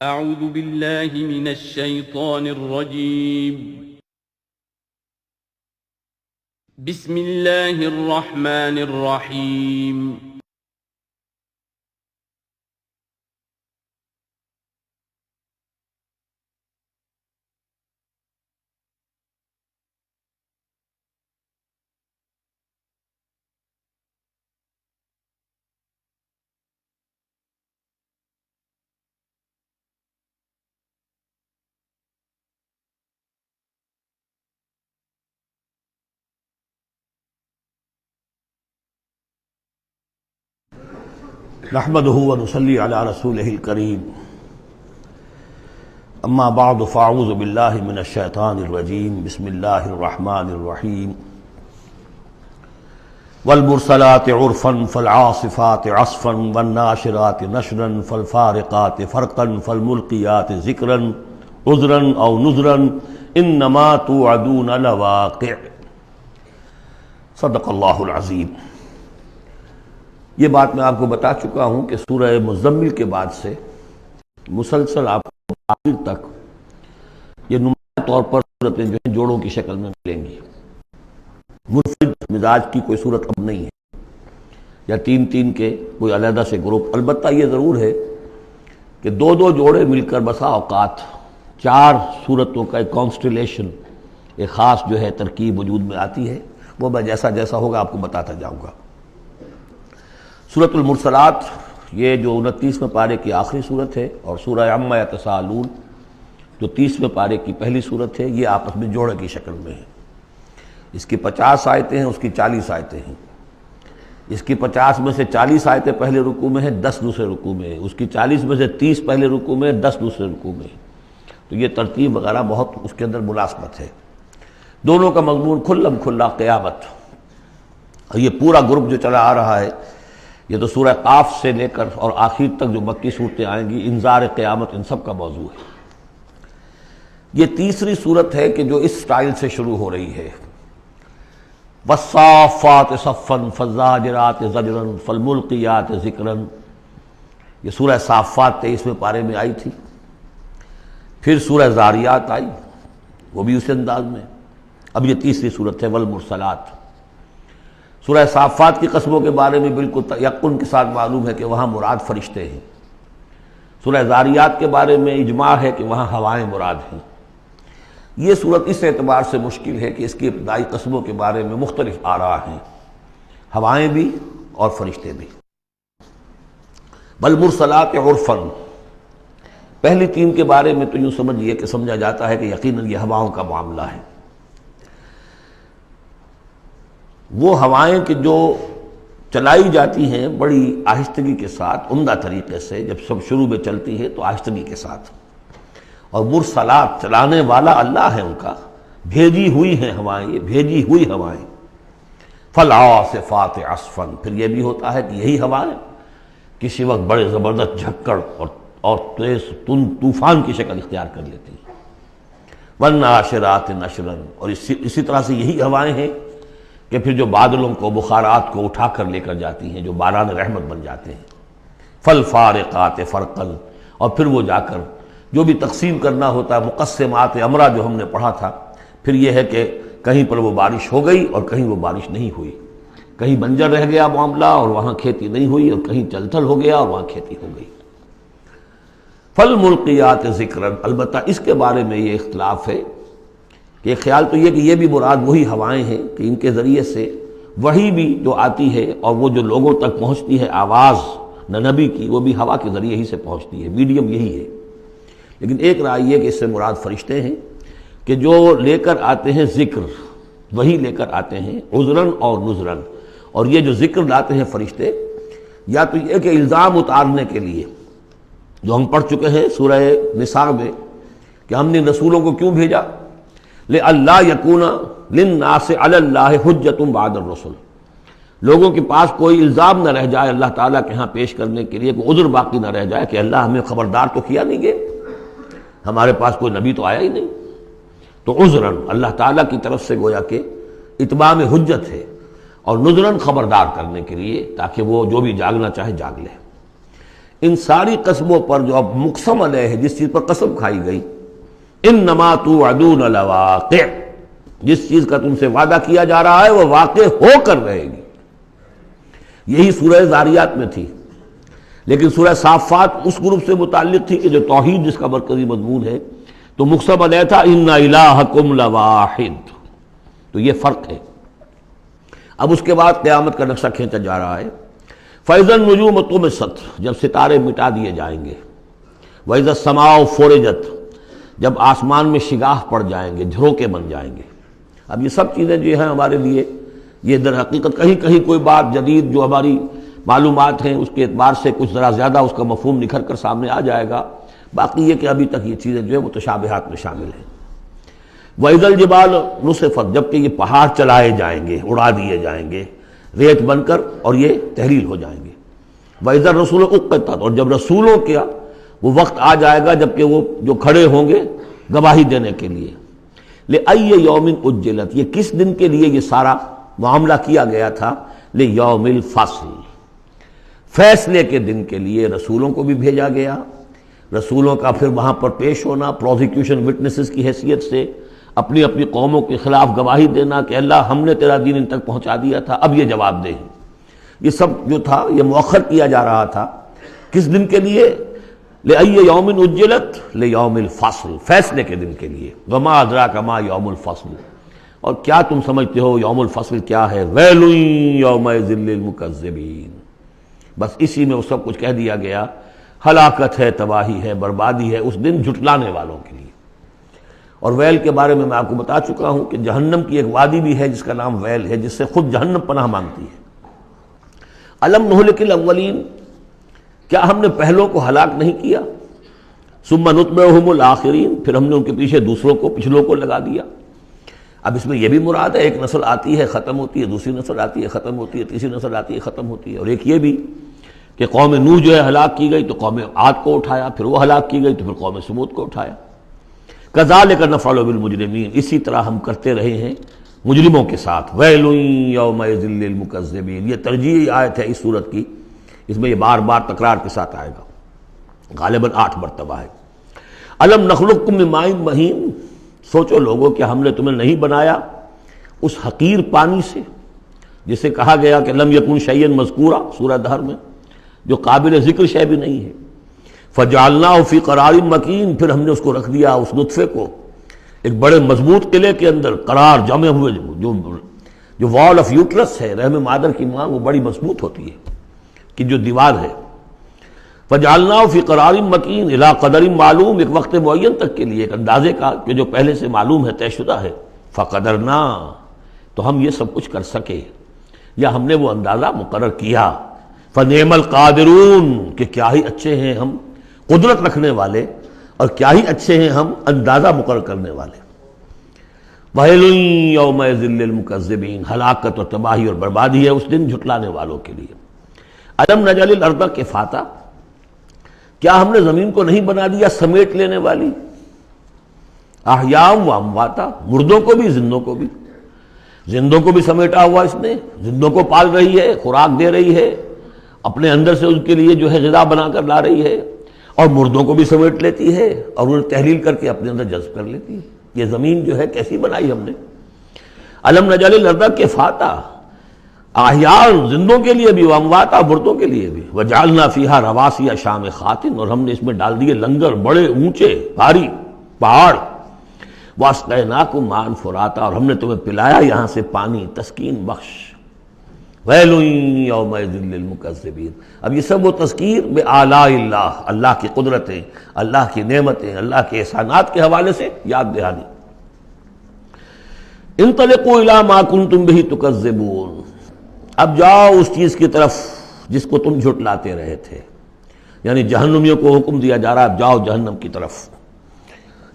اعوذ باللہ من الشیطان الرجیم بسم اللہ الرحمن الرحیم نحمده ونصلي على رسوله الكريم اما بعد فاعوذ بالله من الشيطان الرجيم بسم الله الرحمن الرحيم والمرسلات عرفا فالعاصفات عصفا والناشرات نشرا فالفارقات فرقا فالملقيات ذكرا عذرا او نذرا انما توعدون لواقع صدق اللہ العظیم۔ یہ بات میں آپ کو بتا چکا ہوں کہ سورہ مزمل کے بعد سے مسلسل آپ کو آخر تک یہ نمایاں طور پر صورتیں جو ہیں جوڑوں کی شکل میں ملیں گی۔ منفرد مزاج کی کوئی صورت اب نہیں ہے یا تین تین کے کوئی علیحدہ سے گروپ۔ البتہ یہ ضرور ہے کہ دو دو جوڑے مل کر بسا اوقات چار صورتوں کا ایک کانسٹیلیشن، ایک خاص جو ہے ترکیب وجود میں آتی ہے۔ وہ میں جیسا جیسا ہوگا آپ کو بتاتا جاؤں گا۔ سورۃ المرسلات یہ جو 29ویں پارے کی آخری صورت ہے، اور سورہ عما یتساءلون جو 30ویں پارے کی پہلی صورت ہے، یہ آپس میں جوڑے کی شکل میں ہے۔ اس کی 50 آیتیں ہیں، اس کی 40 آیتیں ہیں۔ اس کی 50 میں سے 40 آیتیں پہلے رکوع میں ہیں، 10 دوسرے رکوع میں ہیں۔ اس کی 40 میں سے 30 پہلے رکوع میں ہیں، 10 دوسرے رکوع میں ہیں۔ تو یہ ترتیب وغیرہ بہت اس کے اندر ملازمت ہے۔ دونوں کا مضمون کھلم کھلا قیامت، اور یہ پورا گروپ جو چلا آ رہا ہے، یہ تو سورہ قاف سے لے کر اور آخر تک جو مکی صورتیں آئیں گی، انذار قیامت ان سب کا موضوع ہے۔ یہ تیسری صورت ہے کہ جو اس سٹائل سے شروع ہو رہی ہے۔ والصافات صفا فالزاجرات زجرا فالملقیات ذکرا، یہ سورہ صافات 23ویں پارے میں آئی تھی۔ پھر سورہ زاریات آئی، وہ بھی اسی انداز میں۔ اب یہ تیسری صورت ہے والمرسلات۔ سورہ صافات کی قسموں کے بارے میں بالکل یقین کے ساتھ معلوم ہے کہ وہاں مراد فرشتے ہیں۔ سورہ زاریات کے بارے میں اجماع ہے کہ وہاں ہوائیں مراد ہیں۔ یہ صورت اس اعتبار سے مشکل ہے کہ اس کی ابتدائی قسموں کے بارے میں مختلف آراء ہیں، ہوائیں بھی اور فرشتے بھی۔ والمرسلات عرفا، پہلی تین کے بارے میں تو یوں سمجھیے کہ سمجھا جاتا ہے کہ یقیناً یہ ہواؤں کا معاملہ ہے۔ وہ ہوائیں کہ جو چلائی جاتی ہیں بڑی آہستگی کے ساتھ، عمدہ طریقے سے، جب سب شروع میں چلتی ہے تو آہستگی کے ساتھ، اور مرسلات چلانے والا اللہ ہے ان کا، بھیجی ہوئی ہیں ہوائیں، یہ بھیجی ہوئی ہوائیں۔ فالعاصفات عصفا، پھر یہ بھی ہوتا ہے کہ یہی ہوائیں کسی وقت بڑے زبردست جھکڑ اور تیز طوفان کی شکل اختیار کر لیتی ہیں۔ والناشرات نشرا، اور اسی طرح سے یہی ہوائیں ہیں کہ پھر جو بادلوں کو، بخارات کو اٹھا کر لے کر جاتی ہیں، جو باران رحمت بن جاتے ہیں۔ فالفارقات فرقا، اور پھر وہ جا کر جو بھی تقسیم کرنا ہوتا ہے، مقسمات امرہ جو ہم نے پڑھا تھا، پھر یہ ہے کہ کہیں پر وہ بارش ہو گئی اور کہیں وہ بارش نہیں ہوئی، کہیں بنجر رہ گیا معاملہ اور وہاں کھیتی نہیں ہوئی، اور کہیں چل تھل ہو گیا اور وہاں کھیتی ہو گئی۔ فالملقیات ذکرا، البتہ اس کے بارے میں یہ اختلاف ہے کہ خیال تو یہ کہ یہ بھی مراد وہی ہوائیں ہیں کہ ان کے ذریعے سے وحی بھی جو آتی ہے اور وہ جو لوگوں تک پہنچتی ہے آواز نبی کی، وہ بھی ہوا کے ذریعے ہی سے پہنچتی ہے، میڈیم یہی ہے۔ لیکن ایک رائے یہ کہ اس سے مراد فرشتے ہیں کہ جو لے کر آتے ہیں ذکر، وہی لے کر آتے ہیں عذراً اور نذراً۔ اور یہ جو ذکر لاتے ہیں فرشتے، یا تو یہ کہ الزام اتارنے کے لیے، جو ہم پڑھ چکے ہیں سورہ نساء میں کہ ہم نے رسولوں کو کیوں بھیجا، لِأَلَّا يَكُونَ لِلنَّاسِ عَلَى اللَّهِ حُجَّةٌ بَعْدَ الرُّسُلِ، لوگوں کے پاس کوئی الزام نہ رہ جائے اللہ تعالیٰ کے ہاں پیش کرنے کے لیے، کوئی عذر باقی نہ رہ جائے کہ اللہ ہمیں خبردار تو کیا نہیں گئے، ہمارے پاس کوئی نبی تو آیا ہی نہیں۔ تو عذراً اللہ تعالیٰ کی طرف سے گویا کہ اتمام حجت ہے، اور نذراً خبردار کرنے کے لیے، تاکہ وہ جو بھی جاگنا چاہے جاگ لے۔ ان ساری قسموں پر جو اب مقسم علیہ ہے، جس چیز پر قسم کھائی گئی، انما توعدون لواقع، جس چیز کا تم سے وعدہ کیا جا رہا ہے وہ واقع ہو کر رہے گی. یہی سورہ ذاریات میں تھی، لیکن سورہ صافات اس گروپ سے متعلق تھی کہ جو توحید جس کا مرکزی مضمون ہے، تو مقسم علیہ تھا ان الہکم لواحد. تو یہ فرق ہے. اب اس کے بعد قیامت کا نقشہ کھینچا جا رہا ہے. فَإِذَا النُّجُومُ طُمِسَتْ، جب ستارے مٹا دیے جائیں گے. وَإِذَا السَّمَاءُ فُرِجَتْ، جب آسمان میں شگاہ پڑ جائیں گے، جھروکے بن جائیں گے. اب یہ سب چیزیں جو ہیں ہمارے لیے، یہ در حقیقت کہیں کہیں کوئی بات جدید جو ہماری معلومات ہیں اس کے اعتبار سے کچھ ذرا زیادہ اس کا مفہوم نکھر کر سامنے آ جائے گا. باقی یہ کہ ابھی تک یہ چیزیں جو ہے متشابہات میں شامل ہیں. وَإِذَا الْجِبَالُ نُصِفَتْ، جبکہ یہ پہاڑ چلائے جائیں گے، اڑا دیے جائیں گے ریت بن کر، اور یہ تحلیل ہو جائیں گے. وَإِذَا الرُّسُلُ أُقِّتَتْ، اور جب رسولوں کا وہ وقت آ جائے گا جبکہ وہ جو کھڑے ہوں گے گواہی دینے کے لیے. لِأَيِّ يَوْمٍ أُجِّلَتْ، یہ کس دن کے لیے یہ سارا معاملہ کیا گیا تھا؟ لِيَوْمِ الْفَصْلِ، فیصلے کے دن کے لیے رسولوں کو بھی بھیجا گیا. رسولوں کا پھر وہاں پر پیش ہونا، پروزیکیوشن وٹنسز کی حیثیت سے اپنی اپنی قوموں کے خلاف گواہی دینا کہ اللہ ہم نے تیرا دین ان تک پہنچا دیا تھا، اب یہ جواب دے. یہ سب جو تھا یہ مؤخر کیا جا رہا تھا. کس دن کے لیے؟ لِأَيِّ يَوْمٍ أُجِّلَتْ لِيَوْمِ الْفَصْلِ، فیصلے کے دن کے لیے. وَمَا أَدْرَاكَ مَا يَوْمُ الْفَصْلِ، اور کیا تم سمجھتے ہو یوم الفصل کیا ہے؟ وَيْلٌ يَوْمَئِذٍ لِّلْمُكَذِّبِينَ، بس اسی میں وہ سب کچھ کہہ دیا گیا. ہلاکت ہے، تباہی ہے، بربادی ہے اس دن جھٹلانے والوں کے لیے. اور ویل کے بارے میں آپ کو بتا چکا ہوں کہ جہنم کی ایک وادی بھی ہے جس کا نام ویل ہے، جس سے خود جہنم پناہ مانگتی ہے. الم نہلک الاولین، کیا ہم نے پہلوں کو ہلاک نہیں کیا؟ ثم نتبعہم الآخرین، پھر ہم نے ان کے پیچھے دوسروں کو، پچھلوں کو لگا دیا. اب اس میں یہ بھی مراد ہے ایک نسل آتی ہے ختم ہوتی ہے، دوسری نسل آتی ہے ختم ہوتی ہے، تیسری نسل آتی ہے ختم ہوتی ہے. اور ایک یہ بھی کہ قوم نوح جو ہے ہلاک کی گئی تو قوم عاد کو اٹھایا، پھر وہ ہلاک کی گئی تو پھر قوم سمود کو اٹھایا. کذالک نفعل بالمجرمین، اسی طرح ہم کرتے رہے ہیں مجرموں کے ساتھ. ویل یومئذ للمکذبین، یہ ترجیحی آیت ہے اس صورت کی، اس میں یہ بار بار تکرار کے ساتھ آئے گا، غالباً 8 مرتبہ ہے. الم نخلقکم من ماء مہین، سوچو لوگوں کہ ہم نے تمہیں نہیں بنایا اس حقیر پانی سے جسے کہا گیا کہ لم یکن شیئا مذکورا سورہ دہر میں، جو قابل ذکر شے بھی نہیں ہے. فجعلناہ فی قرار مکین، پھر ہم نے اس کو رکھ دیا، اس نطفے کو ایک بڑے مضبوط قلعے کے اندر قرار جمے ہوئے. جو وال آف یوٹرس ہے، رحم مادر کی ماں، وہ بڑی مضبوط ہوتی ہے کہ جو دیوار ہے. فجعلناہ فی قرار مکین الی قدر معلوم، ایک وقت معین تک کے لیے، ایک اندازے کا کہ جو پہلے سے معلوم ہے، طے شدہ ہے. فقدرنا، تو ہم یہ سب کچھ کر سکے، یا ہم نے وہ اندازہ مقرر کیا. فنعم القادرون، کہ کیا ہی اچھے ہیں ہم قدرت رکھنے والے، اور کیا ہی اچھے ہیں ہم اندازہ مقرر کرنے والے. وَيْلٌ يَوْمَئِذٍ لِّلْمُكَذِّبِينَ، ہلاکت اور تباہی اور بربادی ہے اس دن جھٹلانے والوں کے لیے. الم نجعل الارض کفاتا، کیا ہم نے زمین کو نہیں بنا دیا سمیٹ لینے والی؟ احیاء و امواتا، مردوں کو بھی زندوں کو بھی. زندوں کو بھی سمیٹا ہوا اس نے، زندوں کو پال رہی ہے، خوراک دے رہی ہے، اپنے اندر سے ان کے لیے جو ہے غذا بنا کر لا رہی ہے، اور مردوں کو بھی سمیٹ لیتی ہے اور انہیں تحلیل کر کے اپنے اندر جذب کر لیتی ہے. یہ زمین جو ہے کیسی بنائی ہم نے. الم نجعل الارض کفاتا، احیاء زندوں کے لیے بھی، وامواتا مردوں کے لیے بھی. وجعلنا فیہا رواسی شامخات، اور ہم نے اس میں ڈال دیے لنگر بڑے اونچے بھاری پہاڑ. واسقیناکم ماء فراتا، اور ہم نے تمہیں پلایا یہاں سے پانی تسکین بخش. ویل یومئذ للمکذبین، اب یہ سب وہ تذکیر بآلاء اللہ، اللہ کی قدرتیں، اللہ کی نعمتیں، اللہ کے احسانات کے حوالے سے یاد دہانی. انطلقوا الی ما کنتم بہ تکذبون، اب جاؤ اس چیز کی طرف جس کو تم جھٹلاتے رہے تھے. یعنی جہنمیوں کو حکم دیا جا رہا ہے اب جاؤ جہنم کی طرف.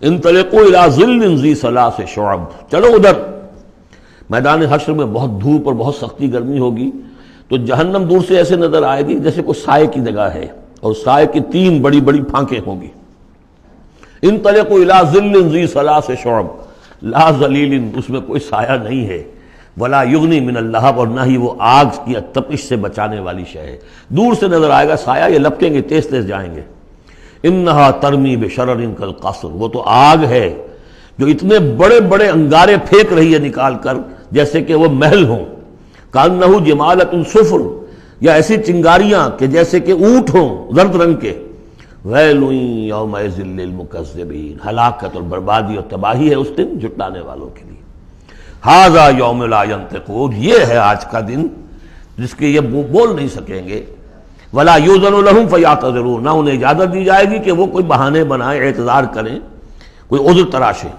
انطلقوا الی ظل ذی ثلاث شعب، چلو ادھر. میدان حشر میں بہت دھوپ اور بہت سختی گرمی ہوگی، تو جہنم دور سے ایسے نظر آئے گی جیسے کوئی سائے کی جگہ ہے، اور سائے کی 3 بڑی بڑی پھانکیں ہوں گی. انطلقوا الی ظل ذی ثلاث شعب، لا ظلیل، اس میں کوئی سایہ نہیں ہے. ولا یغنی من اللہب، اور نہ ہی وہ آگ کی تپش سے بچانے والی شے ہے۔ دور سے نظر آئے گا سایہ، یہ لپکیں گے، تیز تیز جائیں گے۔ انہا ترمی بشرر کالقصر، وہ تو آگ ہے جو اتنے بڑے بڑے انگارے پھینک رہی ہے نکال کر جیسے کہ وہ محل ہوں۔ کانہ جمالۃ صفر، یا ایسی چنگاریاں کہ جیسے کہ اونٹ ہوں زرد رنگ کے۔ ویل یومئذ للمکذبین، ہلاکت اور بربادی اور تباہی ہے اس دن جھٹلانے والوں کے لیے۔ ھذا یوم لا ینطقون، یہ ہے آج کا دن جس کے یہ بول نہیں سکیں گے۔ ولا یؤذن لهم فیعتذرون، نہ انہیں اجازت دی جائے گی کہ وہ کوئی بہانے بنائیں، اعتذار کریں، کوئی عذر تراشیں۔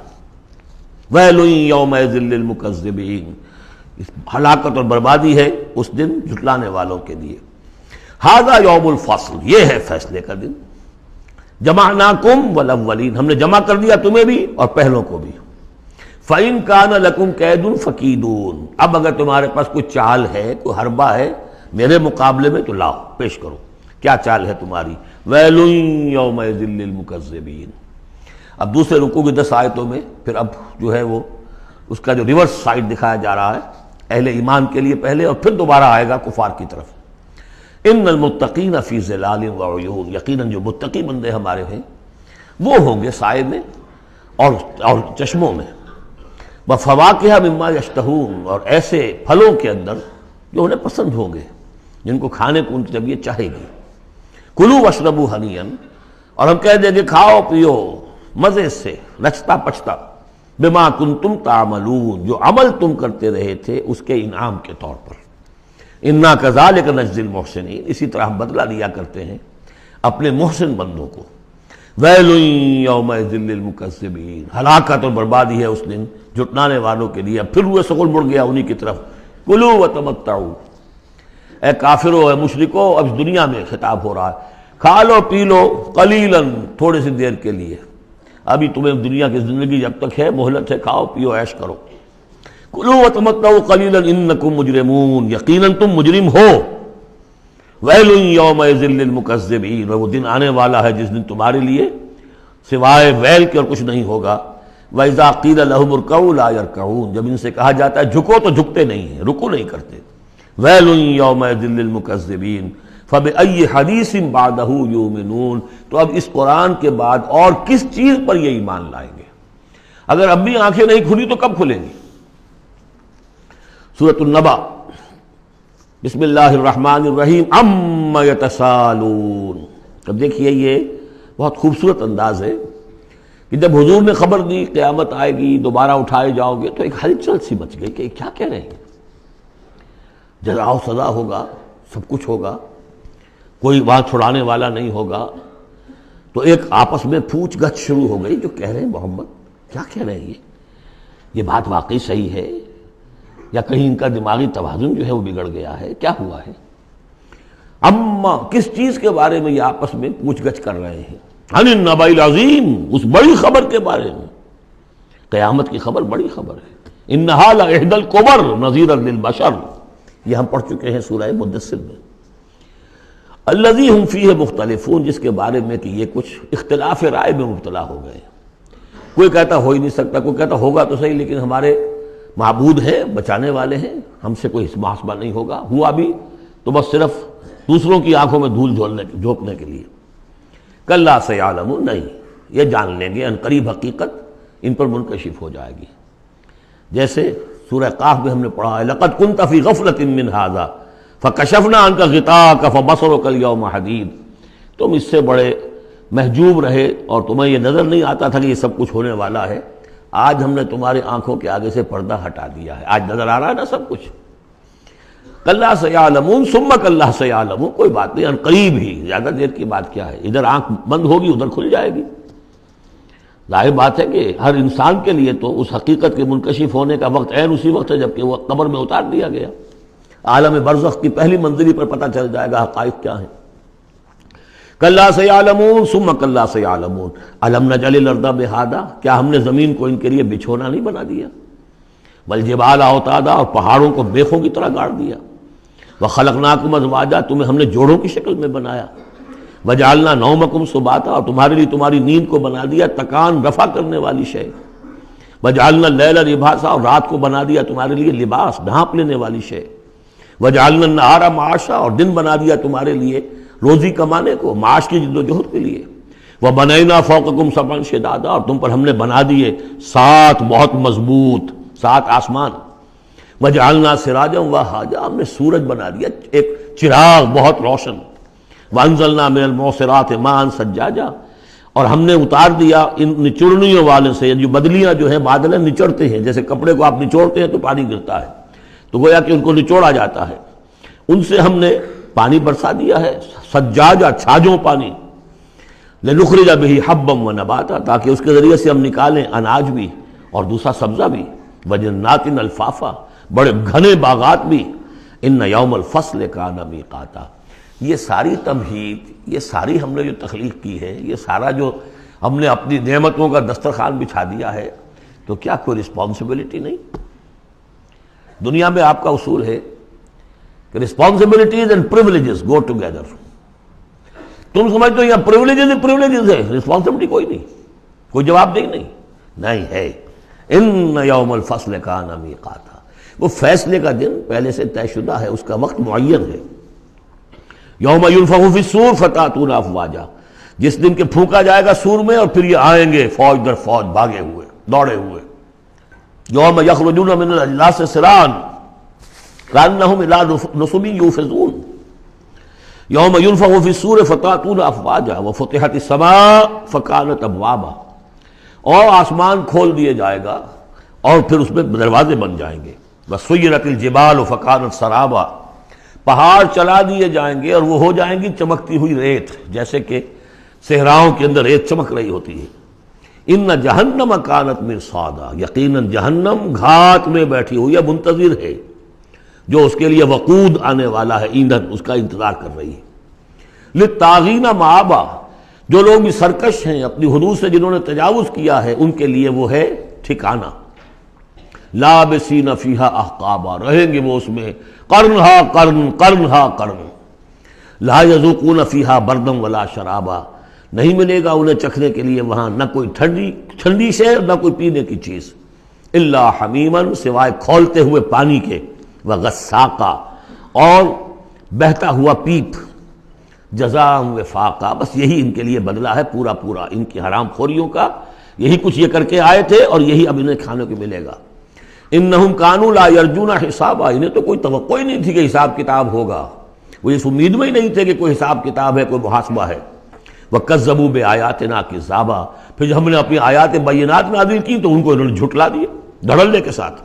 ویل یومئذ للمکذبین، ہلاکت اور بربادی ہے اس دن جھٹلانے والوں کے لیے۔ ھذا یوم الفصل، یہ ہے فیصلے کا دن۔ جمعناکم والاولین، ہم نے جمع کر دیا تمہیں بھی اور پہلوں کو بھی۔ فَإِن كَانَ لَكُمْ كَيْدٌ فَكِيدُونِ، اب اگر تمہارے پاس کوئی چال ہے، کوئی حربہ ہے میرے مقابلے میں تو لاؤ، پیش کرو، کیا چال ہے تمہاری؟ وَيْلٌ يَوْمَئِذٍ لِّلْمُكَذِّبِينَ۔ اب دوسرے رکوع کی 10 آیتوں میں پھر اب جو ہے وہ اس کا جو ریورس سائڈ دکھایا جا رہا ہے اہل ایمان کے لیے پہلے، اور پھر دوبارہ آئے گا کفار کی طرف۔ ان المتقین فی ظلال وعیون، یقیناً جو متقی بندے ہمارے ہیں وہ ہوں گے سائے میں اور چشموں میں۔ وفواکہ مما یشتہون، اور ایسے پھلوں کے اندر جو انہیں پسند ہوں گے، جن کو کھانے کو ان کی طبیعت چاہے گی۔ کلوا واشربوا ہنیئا، اور ہم کہہ دیں گے کھاؤ پیو مزے سے، رچتا پچتا، بما کنتم تعملون، جو عمل تم کرتے رہے تھے اس کے انعام کے طور پر۔ انا کذالک نجزی المحسنین، اسی طرح ہم بدلہ لیا کرتے ہیں اپنے محسن بندوں کو۔ ویل یومئذ للمکذبین، ہلاکت اور بربادی ہے اس دن جھٹلانے والوں کے لیے۔ اب پھر ہوئے سغل مڑ گیا انہی کی طرف۔ کلوا وتمتعوا، اے کافرو اے مشرکو، اب دنیا میں خطاب ہو رہا ہے، کھا لو پی لو قلیلاً، تھوڑے سی دیر کے لیے، ابھی تمہیں دنیا کی زندگی جب تک ہے مہلت ہے، کھاؤ پیو عیش کرو۔ کلوا وتمتعوا قلیلا انکم مجرمون، یقیناً تم مجرم ہو۔ ویل یومئذ للمکذبین، وہ دن آنے والا ہے جس دن تمہارے لیے سوائے ویل کے اور کچھ نہیں ہوگا۔ وَإِذَا قِيلَ لَهُمُ ارْكَعُوا لَا يَرْكَعُونَ، جب ان سے کہا جاتا ہے جھکو تو جھکتے نہیں ہیں، رکو نہیں کرتے۔ ویل یومئذ للمکذبین فَبِأَيِّ حَدِيثٍ بَعْدَهُ يُؤْمِنُونَ، تو اب اس قرآن کے بعد اور کس چیز پر یہ ایمان لائیں گے؟ اگر اب بھی آنکھیں نہیں کھلی تو کب کھلیں گی؟ سورۃ النبأ، بسم اللہ الرحمن الرحیم، عَمَّ يَتَسَاءَلُونَ۔ اب دیکھیے یہ بہت خوبصورت انداز ہے کہ جب حضور نے خبر دی قیامت آئے گی، دوبارہ اٹھائے جاؤ گے، تو ایک ہلچل سی مچ گئی کہ کیا کہہ رہے ہیں، جزا و سزا ہوگا، سب کچھ ہوگا، کوئی وہاں چھڑانے والا نہیں ہوگا۔ تو ایک آپس میں پوچھ گچھ شروع ہو گئی، جو کہہ رہے ہیں محمد کیا کہہ رہے ہیں، یہ بات واقعی صحیح ہے یا کہیں ان کا دماغی توازن جو ہے وہ بگڑ گیا ہے، کیا ہوا ہے؟ اما، کس چیز کے بارے میں یہ آپس میں پوچھ گچھ کر رہے ہیں؟ عن النبأ العظیم، اس بڑی خبر کے بارے میں، قیامت کی خبر بڑی خبر ہے۔ انہا لإحدی الکبر نذیرا للبشر، یہ ہم پڑھ چکے ہیں سورہ مدثر میں۔ الذی ہم فیہ مختلفون، جس کے بارے میں کہ یہ کچھ اختلاف رائے میں مبتلا ہو گئے، کوئی کہتا ہو ہی نہیں سکتا، کوئی کہتا ہوگا تو صحیح لیکن ہمارے معبود ہیں، بچانے والے ہیں، ہم سے کوئی محاسبہ نہیں ہوگا، ہوا بھی تو بس صرف دوسروں کی آنکھوں میں دھول جھونکنے کے لیے۔ کلا سیعلمون، نہیں، یہ جان لیں گے ان قریب حقیقت ان پر منکشف ہو جائے گی۔ جیسے سورہ قاف میں ہم نے پڑھا ہے، لقد كنت في غفلة من هذا فكشفنا عنك غطاءك فبصرك اليوم حديد، تم اس سے بڑے محجوب رہے اور تمہیں یہ نظر نہیں آتا تھا کہ یہ سب کچھ ہونے والا ہے، آج ہم نے تمہارے آنکھوں کے آگے سے پردہ ہٹا دیا ہے، آج نظر آ رہا ہے نا سب کچھ۔ کلا سیعلمون ثم کلا سیعلمون، کوئی بات نہیں، ان قریب ہی، زیادہ دیر کی بات کیا ہے، ادھر آنکھ بند ہوگی ادھر کھل جائے گی۔ ظاہر بات ہے کہ ہر انسان کے لیے تو اس حقیقت کے منکشف ہونے کا وقت عین اسی وقت ہے جب کہ وہ قبر میں اتار دیا گیا، عالم برزخ کی پہلی منزلی پر پتہ چل جائے گا حقائق کیا ہیں۔ کلا سیعلمون ثم کلا سیعلمون الم نجعل الارض مہادا، کیا ہم نے زمین کو ان کے لیے بچھونا نہیں بنا دیا؟ والجبال اوتادا، اور پہاڑوں کو بیخوں کی طرح گاڑ دیا۔ وخلقناکم ازواجا، تمہیں ہم نے جوڑوں کی شکل میں بنایا۔ وجعلنا نومکم سباتا، اور تمہارے لیے تمہاری نیند کو بنا دیا تکان رفع کرنے والی شے۔ وجعلنا اللیل لباسا، اور رات کو بنا دیا تمہارے لیے لباس، ڈھانپ لینے والی شے، وجعلنا النہار معاشا، اور دن بنا دیا تمہارے لیے روزی کمانے کو، معاش کی جد و جہد کے لیے، وبنینا فوقکم سبعا شدادا، اور تم پر ہم نے بنا دیے 7 بہت مضبوط 7 آسمان، وجعلنا سراجا وہاجا، ہم نے سورج بنا دیا ایک چراغ بہت روشن، وانزلنا من المعصرات ماء ثجاجا، اور ہم نے اتار دیا ان نچوڑنیوں والے سے، جو بدلیاں جو ہیں بادل نچوڑتے ہیں، جیسے کپڑے کو آپ نچوڑتے ہیں تو پانی گرتا ہے، تو گویا کہ ان کو نچوڑا جاتا ہے، ان سے ہم نے پانی برسا دیا ہے، سجاجا چھاجوں پانی، لنخرج به حبا ونباتا، تاکہ اس کے ذریعے سے ہم نکالیں اناج بھی اور دوسرا سبزہ بھی، وجنات الفافا، بڑے گھنے باغات بھی، ان یوم الفصل کان میقاتا۔ یہ ساری تمہید، یہ ساری ہم نے جو تخلیق کی ہے، یہ سارا جو ہم نے اپنی نعمتوں کا دسترخوان بچھا دیا ہے، تو کیا کوئی رسپانسبلٹی نہیں؟ دنیا میں آپ کا اصول ہے کہ responsibilities and privileges go together. تم سمجھتے ہو یہاں پریولیجز ہی پریولیجز ہے، رسپانسبلٹی کوئی نہیں، کوئی جواب نہیں ہے۔ ان یوم الفصل کان میقاتا، وہ فیصلے کا دن پہلے سے طے شدہ ہے، اس کا وقت معین ہے۔ یوم ینفخ فی الصور فتأتون افواجا، جس دن کہ پھونکا جائے گا سور میں، اور پھر یہ آئیں گے فوج در فوج، بھاگے ہوئے دوڑے ہوئے۔ یوم یخرجون من الاجلاس سرعا کأنہم الی نصب یوفضون، یوم ینفخ فی الصور فتأتون افواجا وفتحت السماء فکانت ابوابا، اور آسمان کھول دیے جائے گا اور پھر اس میں دروازے بن جائیں گے، وسیرت الجبال فکانت سرابا، پہاڑ چلا دیے جائیں گے اور وہ ہو جائیں گی چمکتی ہوئی ریت، جیسے کہ صحراؤں کے اندر ریت چمک رہی ہوتی ہے۔ ان جہنم کانت مرصادا، یقیناً جہنم گھات میں بیٹھی ہوئی ہے، منتظر ہے، جو اس کے لیے وقود آنے والا ہے، ایندھن، اس کا انتظار کر رہی ہے۔ للطاغین مآبا، جو لوگ بھی سرکش ہیں، اپنی حدود سے جنہوں نے تجاوز کیا ہے، ان کے لیے وہ ہے ٹھکانہ۔ لابسین فیہا احقابا، رہیں گے وہ اس میں قرنہا قرن قرنہا قرن، لا یذوقون فیہا بردا ولا شرابا، نہیں ملے گا انہیں چکھنے کے لیے وہاں نہ کوئی ٹھنڈی شے نہ کوئی پینے کی چیز، الا حمیما، سوائے کھولتے ہوئے پانی کے، وغساقا، اور بہتا ہوا پیپ، جزاء وفاقا، بس یہی ان کے لیے بدلہ ہے پورا پورا ان کی حرام خوریوں کا، یہی کچھ یہ کر کے آئے تھے اور یہی اب انہیں کھانے کو ملے گا۔ انہم کانوا لا یرجون حسابا، انہیں تو کوئی توقع ہی نہیں تھی کہ حساب کتاب ہوگا، وہ اس امید میں ہی نہیں تھے کہ کوئی حساب کتاب ہے، کوئی محاسبہ ہے۔ وکذبوا بآیاتنا کذابا، پھر جب ہم نے اپنی آیات بینات نازل کی تو ان کو انہوں نے جھٹلا دیا دھڑلے کے ساتھ۔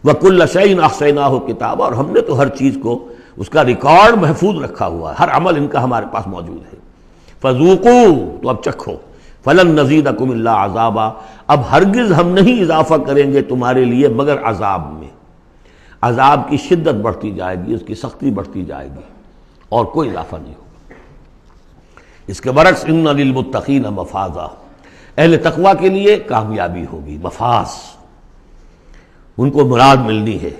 وکل شیء احصیناہ کتابا، اور ہم نے تو ہر چیز کو اس کا ریکارڈ محفوظ رکھا ہوا ہے، ہر عمل ان کا ہمارے پاس موجود ہے۔ فذوقوا، تو اب چکھو، فلن نزیدکم الا عذابا، اب ہرگز ہم نہیں اضافہ کریں گے تمہارے لیے مگر عذاب میں، عذاب کی شدت بڑھتی جائے گی، اس کی سختی بڑھتی جائے گی، اور کوئی اضافہ نہیں ہوگا۔ اس کے برعکس ان للمتقین مفازا، اہل تقوی کے لیے کامیابی ہوگی، مفاز، ان کو مراد ملنی ہے۔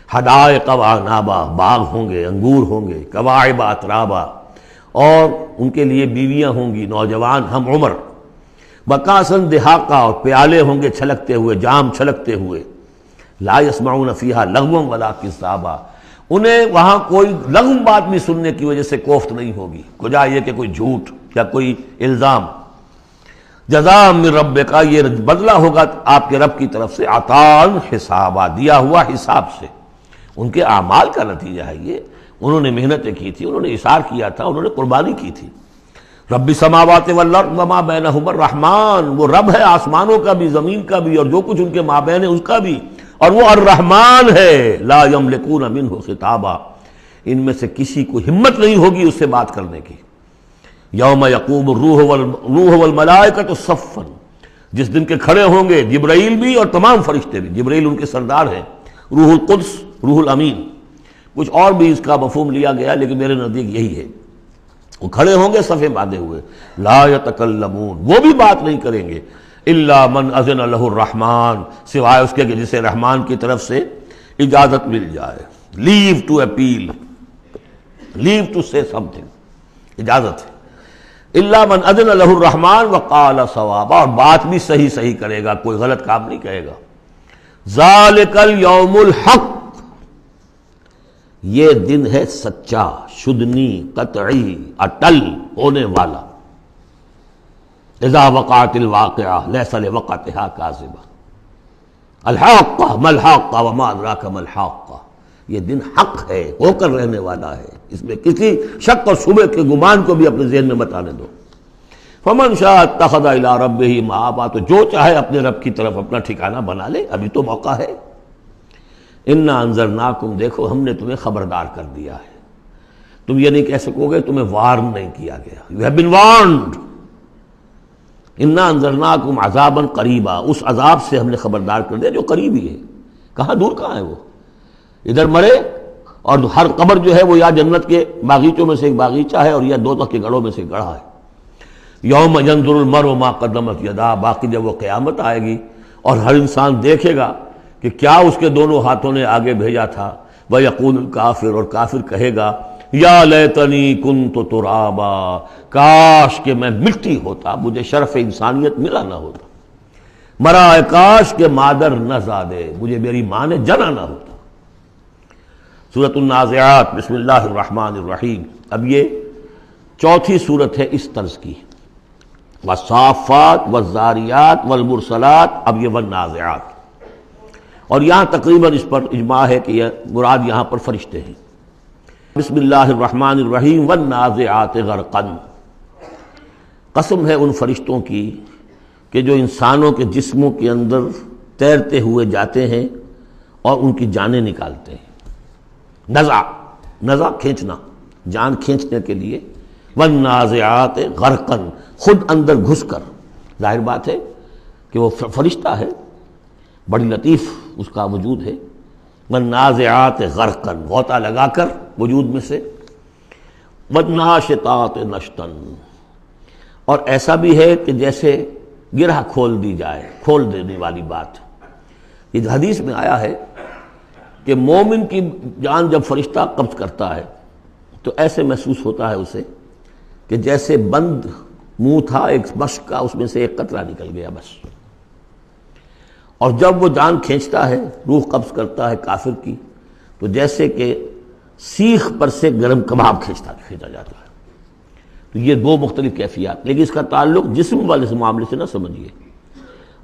حدائق وعنابا، باغ ہوں گے، انگور ہوں گے، کواعب اترابا، اور ان کے لیے بیویاں ہوں گی نوجوان ہم عمر، بکاسن دہاقا، اور پیالے ہوں گے چھلکتے ہوئے، جام چھلکتے ہوئے، لا یسمعون فیہا لغوا ولا کذابا، انہیں وہاں کوئی لغو بات بھی سننے کی وجہ سے کوفت نہیں ہوگی، وجہ یہ کہ کوئی جھوٹ یا کوئی الزام۔ جزاء من ربک، یہ بدلہ ہوگا آپ کے رب کی طرف سے، عطاء حسابا، دیا ہوا حساب سے، ان کے اعمال کا نتیجہ ہے یہ، انہوں نے محنتیں کی تھی، انہوں نے اثار کیا تھا، انہوں نے قربانی کی تھی۔ رب السماوات والارض وما بینہما الرحمن، وہ رب ہے آسمانوں کا بھی، زمین کا بھی، اور جو کچھ ان کے مابین ہے اس کا بھی، اور وہ الرحمن ہے، لا یملکون منہ خطابا، ان میں سے کسی کو ہمت نہیں ہوگی اس سے بات کرنے کی۔ یوم یقوم الروح والملائکۃ صفا، جس دن کے کھڑے ہوں گے جبرائیل بھی اور تمام فرشتے بھی، جبرائیل ان کے سردار ہیں، روح القدس، روح الامین، کچھ اور بھی اس کا مفہوم لیا گیا لیکن میرے نزدیک یہی ہے، وہ کھڑے ہوں گے صفے باندھے ہوئے، لا یتکلمون، وہ بھی بات نہیں کریں گے، الا من اذن لہ الرحمن، سوائے اس کے کہ جسے رحمان کی طرف سے اجازت مل جائے، لیو ٹو اپیل، لیو ٹو سے سم تھنگ، اجازت ہے۔ الا من اذن له الرحمن وقال صوابا، اور بات بھی صحیح صحیح کرے گا، کوئی غلط کام نہیں کہے گا. ذالک الیوم الحق، یہ دن ہے سچا، شدنی، قطعی، اٹل ہونے والا. اذا وقعت الواقعہ لیس لوقعتها کاذبہ. الحاقہ ما الحاقہ وما ادراک ما الحاقہ، یہ دن حق ہے، ہو کر رہنے والا ہے، اس میں کسی شک اور شبہ کے گمان کو بھی اپنے ذہن میں مت آنے دو. فمن شاء اتخذ الی ربہ مآبا، تو جو چاہے اپنے رب کی طرف اپنا ٹھکانہ بنا لے، ابھی تو موقع ہے. انا انذرناکم، دیکھو ہم نے تمہیں خبردار کر دیا ہے. تم یہ نہیں کہہ سکو گے تمہیں وارن نہیں کیا گیا. You have been وارنڈ. انا انذرناکم عذابا قریبا، اس عذاب سے ہم نے خبردار کر دیا جو قریب ہی ہے. کہاں دور کہاں ہے وہ، ادھر مرے اور ہر قبر جو ہے وہ یا جنت کے باغیچوں میں سے ایک باغیچہ ہے اور یا دوزخ کے گڑھوں میں سے گڑھا ہے. یوم ینظر المرء ما قدمت یداہ، باقی جب وہ قیامت آئے گی اور ہر انسان دیکھے گا کہ کیا اس کے دونوں ہاتھوں نے آگے بھیجا تھا. وَيَقُولُ الْكَافِرُ، اور کافر کہے گا یا لیتنی کنت ترابا، کاش کہ میں مٹی ہوتا، مجھے شرف انسانیت ملا نہ ہوتا. مرا کاش کہ مادر نہ زادے، مجھے میری ماں نے جنا نہ ہوتا. سورۃ النازعات، بسم اللہ الرحمن الرحیم. اب یہ چوتھی صورت ہے اس طرز کی. والصافات والذاریات والمرسلات، اب یہ والنازعات. اور یہاں تقریباً اس پر اجماع ہے کہ یہ مراد یہاں پر فرشتے ہیں. بسم اللہ الرحمن الرحیم. والنازعات غرقا، قسم ہے ان فرشتوں کی کہ جو انسانوں کے جسموں کے اندر تیرتے ہوئے جاتے ہیں اور ان کی جانیں نکالتے ہیں. نزع کھینچنا، جان کھینچنے کے لیے. والنازعات غرقا، خود اندر گھس کر. ظاہر بات ہے کہ وہ فرشتہ ہے، بڑی لطیف اس کا وجود ہے. والنازعات غرقا، غوطہ لگا کر وجود میں سے. والناشطات نشطا، اور ایسا بھی ہے کہ جیسے گرہ کھول دی جائے، کھول دینے والی بات. یہ حدیث میں آیا ہے کہ مومن کی جان جب فرشتہ قبض کرتا ہے تو ایسے محسوس ہوتا ہے اسے کہ جیسے بند منہ تھا ایک مشک کا، اس میں سے ایک قطرہ نکل گیا بس. اور جب وہ جان کھینچتا ہے، روح قبض کرتا ہے کافر کی، تو جیسے کہ سیخ پر سے گرم کباب کھینچا جاتا ہے. تو یہ دو مختلف کیفیات، لیکن اس کا تعلق جسم والے اس معاملے سے نہ سمجھیے.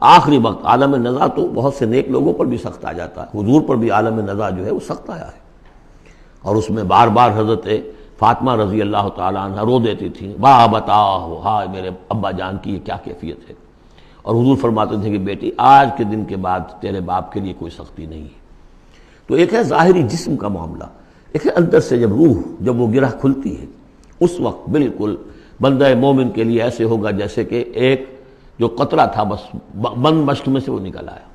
آخری وقت عالم نزا تو بہت سے نیک لوگوں پر بھی سخت آ جاتا ہے. حضور پر بھی عالم نزا جو ہے وہ سخت آیا ہے، اور اس میں بار بار حضرت فاطمہ رضی اللہ تعالیٰ عنہ رو دیتی تھیں، با بتا ہائے میرے ابا جان کی یہ کیا کیفیت ہے. اور حضور فرماتے تھے کہ بیٹی آج کے دن کے بعد تیرے باپ کے لیے کوئی سختی نہیں ہے. تو ایک ہے ظاہری جسم کا معاملہ، ایک ہے اندر سے جب روح، جب وہ گرہ کھلتی ہے، اس وقت بالکل بندہ مومن کے لیے ایسے ہوگا جیسے کہ ایک جو قطرہ تھا بس بند مشک میں سے وہ نکل آیا.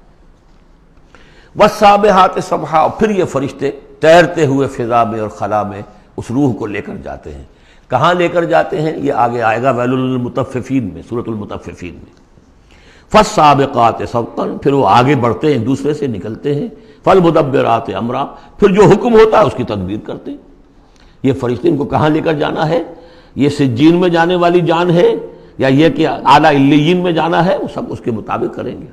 والسابحات سبحا، پھر یہ فرشتے تیرتے ہوئے فضا میں اور خلا میں اس روح کو لے کر جاتے ہیں. کہاں لے کر جاتے ہیں یہ آگے آئے گا ویل للمطففین میں، سورۃ المطففین میں. فالسابقات سبقا، پھر وہ آگے بڑھتے ہیں، ایک دوسرے سے نکلتے ہیں. فالمدبرات امرا، پھر جو حکم ہوتا ہے اس کی تدبیر کرتے ہیں. یہ فرشتے ان کو کہاں لے کر جانا ہے، یہ سجین میں جانے والی جان ہے یا یہ کہ اعلیٰ علیین میں جانا ہے، وہ سب اس کے مطابق کریں گے.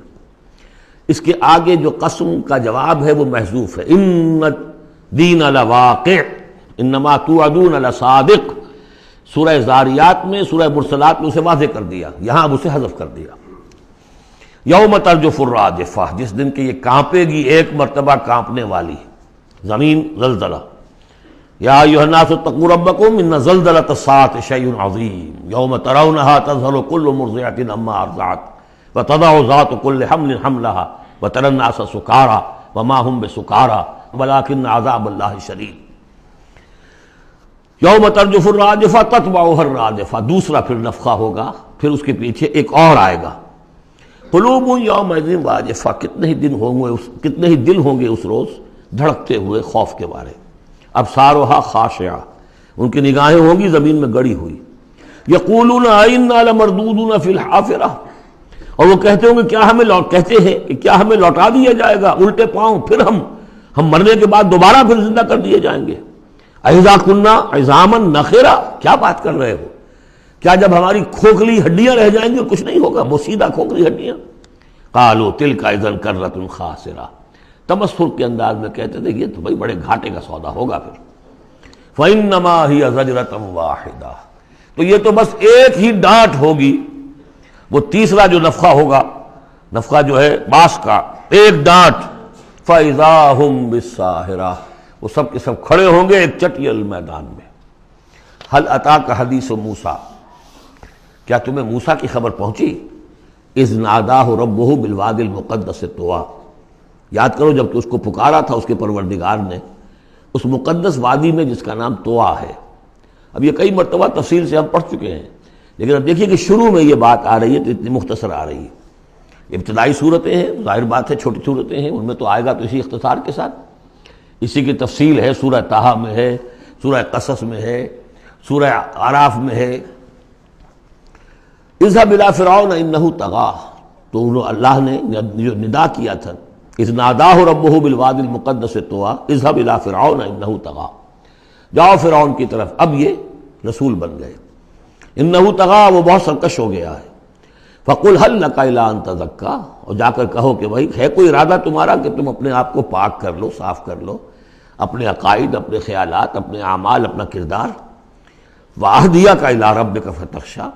اس کے آگے جو قسم کا جواب ہے وہ محذوف ہے. ان الدین لواقع انما توعدون لصادق. سورہ زاریات میں، سورہ مرسلات میں اسے واضح کر دیا، یہاں اب اسے حذف کر دیا. یوم ترجف الراجفہ، جس دن کہ یہ کانپے گی ایک مرتبہ کانپنے والی زمین، زلزلہ. یا ایھا الناس اتقوا ربکم ان زلزلۃ الساعۃ شیء عظیم یوم ترونھا تذہل کل مرضعۃ عما ارضعت وتضع ذات کل حمل حملها وتری الناس سکارى وما هم بسکارى ولکن عذاب اللہ شدید. یوم ترجف الراجفہ تتبعها الراجفہ، دوسرا پھر نفخہ ہوگا، پھر اس کے پیچھے ایک اور آئے گا. قلوب یومئذ واجفہ، کتنے ہی دل ہوں گے اس روز دھڑکتے ہوئے خوف کے بارے. ابصارها خاشعہ، ان کی نگاہیں ہوں گی زمین میں گڑی ہوئی. یقولون ائنا لمردودون فی الحافرہ، اور وہ کہتے ہوں گے کیا ہمیں لوٹا دیا جائے گا الٹے پاؤں، پھر ہم مرنے کے بعد دوبارہ پھر زندہ کر دیے جائیں گے. اذا کنا عظاما نخرہ، کیا بات کر رہے ہو، کیا جب ہماری کھوکھلی ہڈیاں رہ جائیں گی اور کچھ نہیں ہوگا؟ وہ سیدھا کھوکھلی ہڈیاں. قالوا تلک اذا کرۃ خاسرہ، تمسخر کے انداز میں کہتے تھے یہ تو بھائی بڑے گھاٹے کا سودا ہوگا پھر. فإنما هي زجرۃ واحدہ، تو یہ تو بس ایک ہی ڈانٹ ہوگی، وہ تیسرا جو نفخہ ہوگا، نفخہ جو ہے باس کا، ایک ڈانٹ. فإذا هم بالساہرہ، وہ سب کے سب کھڑے ہوں گے ایک چٹیل میدان میں. هل اتاک حدیث موسیٰ، کیا تمہیں موسیٰ کی خبر پہنچی؟ اذ ناداہ ربہ بالوادی المقدس طویٰ، یاد کرو جب کہ اس کو پکارا تھا اس کے پروردگار نے اس مقدس وادی میں جس کا نام طویٰ ہے. اب یہ کئی مرتبہ تفصیل سے ہم پڑھ چکے ہیں، لیکن اب دیکھیے کہ شروع میں یہ بات آ رہی ہے تو اتنی مختصر آ رہی ہے. ابتدائی صورتیں ہیں، ظاہر بات ہے چھوٹی صورتیں ہیں، ان میں تو آئے گا تو اسی اختصار کے ساتھ. اسی کی تفصیل ہے، سورہ طٰہٰ میں ہے، سورہ قصص میں ہے، سورہ اعراف میں ہے. اذهب الى فرعون انه طغى، تو اللہ نے جو ندا کیا تھا، اذ ناداہ ربہ بالوادی المقدس طویٰ اذهب الى فرعون انه طغى، جاؤ فرعون کی طرف. اب یہ رسول بن گئے. انه طغى، وہ بہت سرکش ہو گیا ہے. فقل هل لك الى ان تزكى، اور جا کر کہو کہ بھائی ہے کوئی ارادہ تمہارا کہ تم اپنے آپ کو پاک کر لو، صاف کر لو، اپنے عقائد، اپنے خیالات، اپنے اعمال، اپنا کردار. واہدیک الى ربک فتخشى،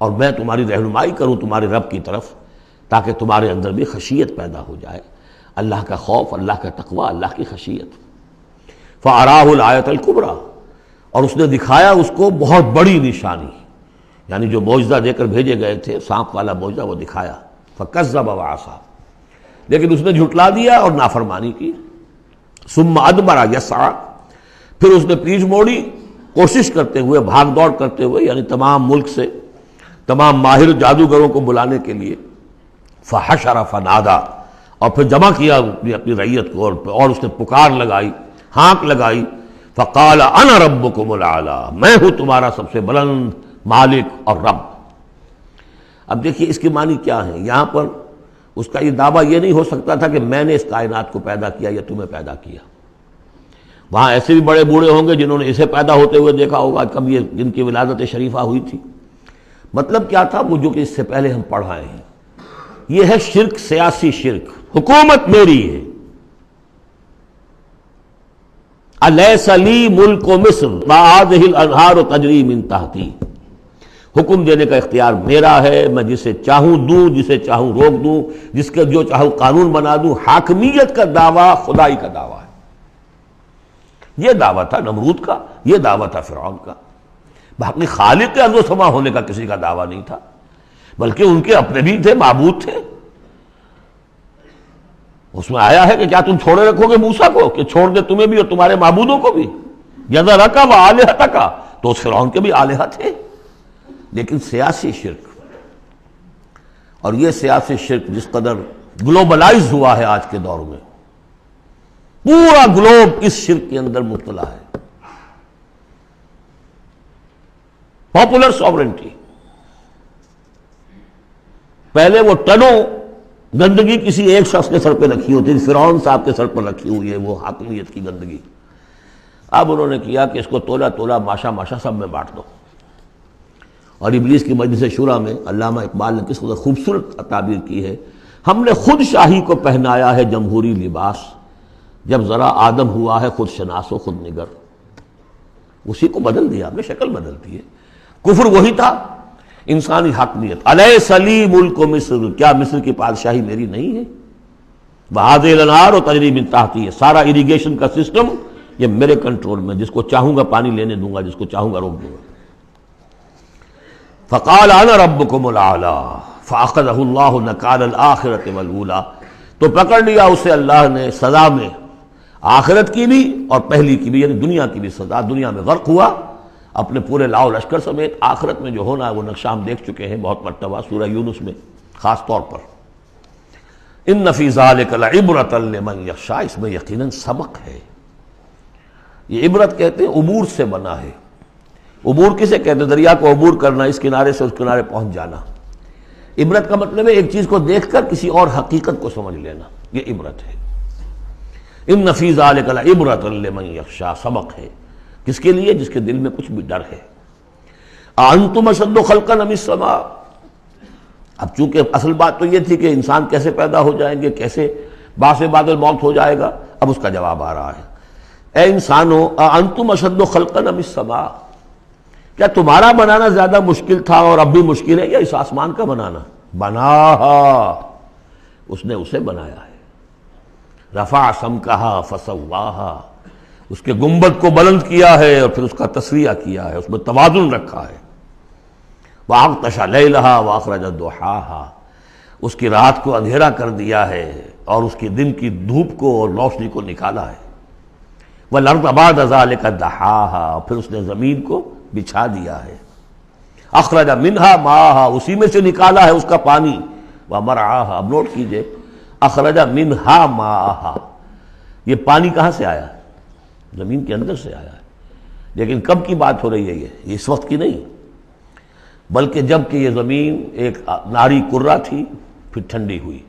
اور میں تمہاری رہنمائی کروں تمہارے رب کی طرف تاکہ تمہارے اندر بھی خشیت پیدا ہو جائے، اللہ کا خوف، اللہ کا تقوی، اللہ کی خشیت. فَأَرَاهُ الْآيَةَ الْكُبْرىٰ، اور اس نے دکھایا اس کو بہت بڑی نشانی، یعنی جو معجزہ دے کر بھیجے گئے تھے، سانپ والا معجزہ وہ دکھایا. فَكَذَّبَ وَعَصَىٰ، لیکن اس نے جھٹلا دیا اور نافرمانی کی. ثُمَّ أَدْبَرَ يَسْعَىٰ، پھر اس نے پیٹھ موڑی کوشش کرتے ہوئے، بھاگ دوڑ کرتے ہوئے، یعنی تمام ملک سے تمام ماہر جادوگروں کو بلانے کے لیے. فحشر فنادا، اور پھر جمع کیا اپنی رعیت کو، اور اس نے پکار لگائی، ہانک لگائی. فقال انا ربکم الاعلی، میں ہوں تمہارا سب سے بلند مالک اور رب. اب دیکھیے اس کی معنی کیا ہے. یہاں پر اس کا یہ دعویٰ یہ نہیں ہو سکتا تھا کہ میں نے اس کائنات کو پیدا کیا یا تمہیں پیدا کیا. وہاں ایسے بھی بڑے بوڑھے ہوں گے جنہوں نے اسے پیدا ہوتے ہوئے دیکھا ہوگا، کب یہ جن کی ولادت شریفہ ہوئی تھی. مطلب کیا تھا وہ جو کہ اس سے پہلے ہم پڑھائے ہیں. یہ ہے شرک، سیاسی شرک. حکومت میری ہے. الیس لی ملک مصر وہذہ الانہار تجری من تحتی، حکم دینے کا اختیار میرا ہے، میں جسے چاہوں دوں، جسے چاہوں روک دوں، جس کا جو چاہوں قانون بنا دوں. حاکمیت کا دعویٰ خدائی کا دعویٰ ہے. یہ دعویٰ تھا نمرود کا، یہ دعویٰ تھا فرعون کا. باقی خالق کے عرض و سما ہونے کا کسی کا دعویٰ نہیں تھا، بلکہ ان کے اپنے بھی تھے، معبود تھے. اس میں آیا ہے کہ کیا تم چھوڑے رکھو گے موسیٰ کو کہ چھوڑ دے تمہیں بھی اور تمہارے معبودوں کو بھی. یذرک و آلہتک، تو اس فرعون کے بھی آلہہ تھے. لیکن سیاسی شرک، اور یہ سیاسی شرک جس قدر گلوبلائز ہوا ہے آج کے دور میں، پورا گلوب اس شرک کے اندر مبتلا ہے. پاپولر سوورنٹی، پہلے وہ ٹنوں گندگی کسی ایک شخص کے سر پہ رکھی ہوتی تھی، فرعون صاحب کے سر پر رکھی ہوئی ہے وہ حاکمیت کی گندگی. اب انہوں نے کیا کہ اس کو تولا تولا ماشا ماشا سب میں بانٹ دو. اور ابلیس کی مجلس شورا میں علامہ اقبال نے کس قدر خوبصورت تعبیر کی ہے. ہم نے خود شاہی کو پہنایا ہے جمہوری لباس، جب ذرا آدم ہوا ہے خود شناس و خود نگر. اسی کو بدل دیا، ہم نے شکل بدل دی ہے. کفر وہی تھا، انسانی حاکمیت. الیس لی ملک مصر، کیا مصر کی بادشاہی میری نہیں ہے؟ وہذہ الانہار تجری من تحتی، سارا اریگیشن کا سسٹم یہ میرے کنٹرول میں، جس کو چاہوں گا پانی لینے دوں گا، جس کو چاہوں گا روک دوں گا. فقال انا ربکم الاعلی فاخذہ اللہ نکال الآخرۃ والاولی، تو پکڑ لیا اسے اللہ نے سزا میں، آخرت کی بھی اور پہلی کی بھی، یعنی دنیا کی بھی سزا. دنیا میں غرق ہوا اپنے پورے لاؤ لشکر سمیت. آخرت میں جو ہونا ہے وہ نقشہ ہم دیکھ چکے ہیں بہت مرتبہ سورہ یونس میں خاص طور پر. ان فی ذلک لعبرۃ لمن یخشی، اس میں یقیناً سبق ہے. یہ عبرت کہتے ہیں عبور سے بنا ہے. عبور کسے کہتے ہیں؟ دریا کو عبور کرنا، اس کنارے سے اس کنارے پہنچ جانا. عبرت کا مطلب ہے ایک چیز کو دیکھ کر کسی اور حقیقت کو سمجھ لینا، یہ عبرت ہے. ان فی ذلک لعبرۃ لمن یخشی، سبق ہے کس کے لیے؟ جس کے دل میں کچھ بھی ڈر ہے. انتم اشد خلقا ام السماء. اب چونکہ اصل بات تو یہ تھی کہ انسان کیسے پیدا ہو جائیں گے، کیسے باعث بعد الموت ہو جائے گا، اب اس کا جواب آ رہا ہے. اے انسانو انتم اشد خلقا ام السماء، کیا تمہارا بنانا زیادہ مشکل تھا اور اب بھی مشکل ہے یا اس آسمان کا بنانا؟ بناہا، اس نے اسے بنایا ہے. رفع سمکہا فسواہا، اس کے گنبد کو بلند کیا ہے اور پھر اس کا تسویہ کیا ہے، اس میں توازن رکھا ہے. وَأَغْطَشَ لَيْلَهَا وَأَخْرَجَ ضُحَاهَا، اس کی رات کو اندھیرا کر دیا ہے اور اس کی دن کی دھوپ کو اور روشنی کو نکالا ہے. وَالْأَرْضَ بَعْدَ ذَلِكَ دَحَاهَا، اور پھر اس نے زمین کو بچھا دیا ہے. اخرج منہا ماءها، اسی میں سے نکالا ہے اس کا پانی. ومرعاها، اب نوٹ کیجئے، اخرج منہا ماءها، یہ پانی کہاں سے آیا ہے؟ زمین کے اندر سے آیا ہے. لیکن کب کی بات ہو رہی ہے؟ یہ اس وقت کی نہیں، بلکہ جب کہ یہ زمین ایک ناری کرہ تھی، پھر ٹھنڈی ہوئی.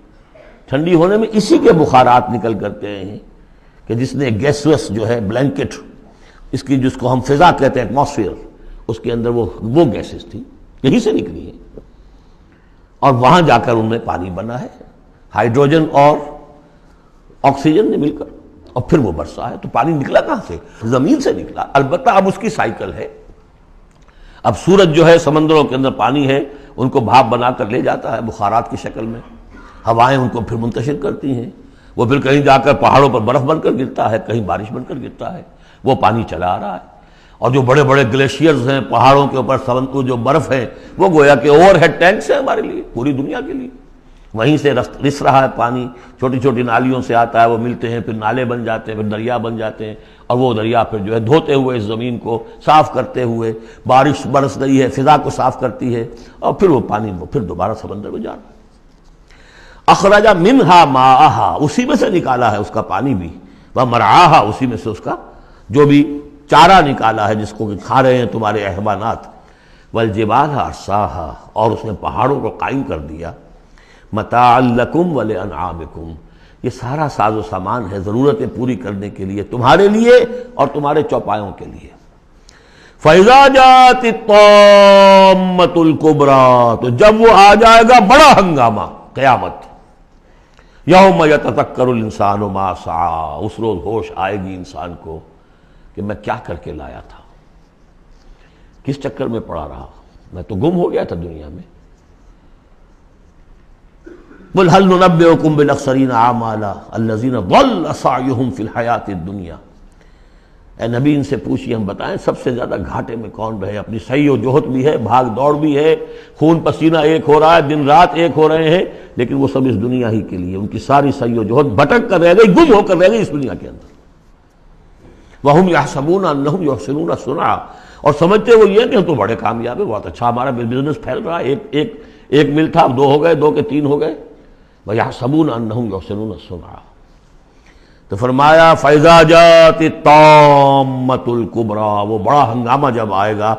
ٹھنڈی ہونے میں اسی کے بخارات نکل کرتے ہیں کہ جس نے گیسوس جو ہے بلینکٹ، اس کی جس کو ہم فضا کہتے ہیں ایٹماسفیئر، اس کے اندر وہ گیسز تھی، یہیں سے نکلی ہے اور وہاں جا کر ان میں پانی بنا ہے، ہائیڈروجن اور آکسیجن نے مل کر، اور پھر وہ برسا ہے. تو پانی نکلا کہاں سے؟ زمین سے نکلا. البتہ اب اس کی سائیکل ہے. اب سورج جو ہے سمندروں کے اندر پانی ہے، ان کو بھاپ بنا کر لے جاتا ہے بخارات کی شکل میں، ہوائیں ان کو پھر منتشر کرتی ہیں، وہ پھر کہیں جا کر پہاڑوں پر برف بن کر گرتا ہے، کہیں بارش بن کر گرتا ہے. وہ پانی چلا آ رہا ہے. اور جو بڑے بڑے گلیشیئرز ہیں پہاڑوں کے اوپر، سمندر جو برف ہے، وہ گویا کہ اوور ہیڈ ٹینکس ہیں ہمارے لیے، پوری دنیا کے لیے. وہیں سے رس رہا ہے پانی، چھوٹی چھوٹی نالیوں سے آتا ہے، وہ ملتے ہیں، پھر نالے بن جاتے ہیں، پھر دریا بن جاتے ہیں، اور وہ دریا پھر جو ہے دھوتے ہوئے اس زمین کو صاف کرتے ہوئے، بارش برس رہی ہے فضا کو صاف کرتی ہے، اور پھر وہ پانی پھر دوبارہ سمندر میں جا رہا ہے. اخرج منہا ماءہا، اسی میں سے نکالا ہے اس کا پانی بھی. ومرعاہا، اسی میں سے اس کا جو بھی چارہ نکالا ہے جس کو کہ کھا رہے ہیں تمہارے حیوانات. والجبال ارساہا، اور اس نے پہاڑوں کو قائم کر دیا. متاعا لکم ولانعامکم، یہ سارا ساز و سامان ہے ضرورتیں پوری کرنے کے لیے تمہارے لیے اور تمہارے چوپایوں کے لیے. فَإِذَا جَاءَتِ الطَّامَّةُ الْكُبْرَىٰ، تو جب وہ آ جائے گا بڑا ہنگامہ، قیامت. یوم یتذکر الانسان ما سعی، اس روز ہوش آئے گی انسان کو کہ میں کیا کر کے لایا تھا، کس چکر میں پڑا رہا، میں تو گم ہو گیا تھا دنیا میں. قل هل ننبئكم بالاخسرین اعمالا الذین ضل سعیهم فی الحیاۃ الدنیا، اے نبی ان سے پوچھیے ہم بتائیں سب سے زیادہ گھاٹے میں کون رہے، اپنی سعی و جہد بھی ہے، بھاگ دوڑ بھی ہے، خون پسینہ ایک ہو رہا ہے، دن رات ایک ہو رہے ہیں، لیکن وہ سب اس دنیا ہی کے لیے، ان کی ساری سعی و جہد بھٹک کر رہ گئی، گم ہو کر رہ گئی اس دنیا کے اندر. وَهُمْ يَحْسَبُونَ أَنَّهُمْ يُحْسِنُونَ صُنْعًا، اور سمجھتے وہ یہ کہ ہم تو بڑے کامیاب ہیں، بہت اچھا ہمارا بزنس پھیل رہا ہے، ایک مل تھا، دو ہو گئے، دو کے تین ہو گئے. وَيَحْسَبُونَ أَنَّهُمْ يُحْسِنُونَ صُنْعًا. تو فرمایا فَإِذَا جَاءَتِ الطَّامَّةُ الْكُبْرَىٰ، وہ بڑا ہنگامہ جب آئے گا،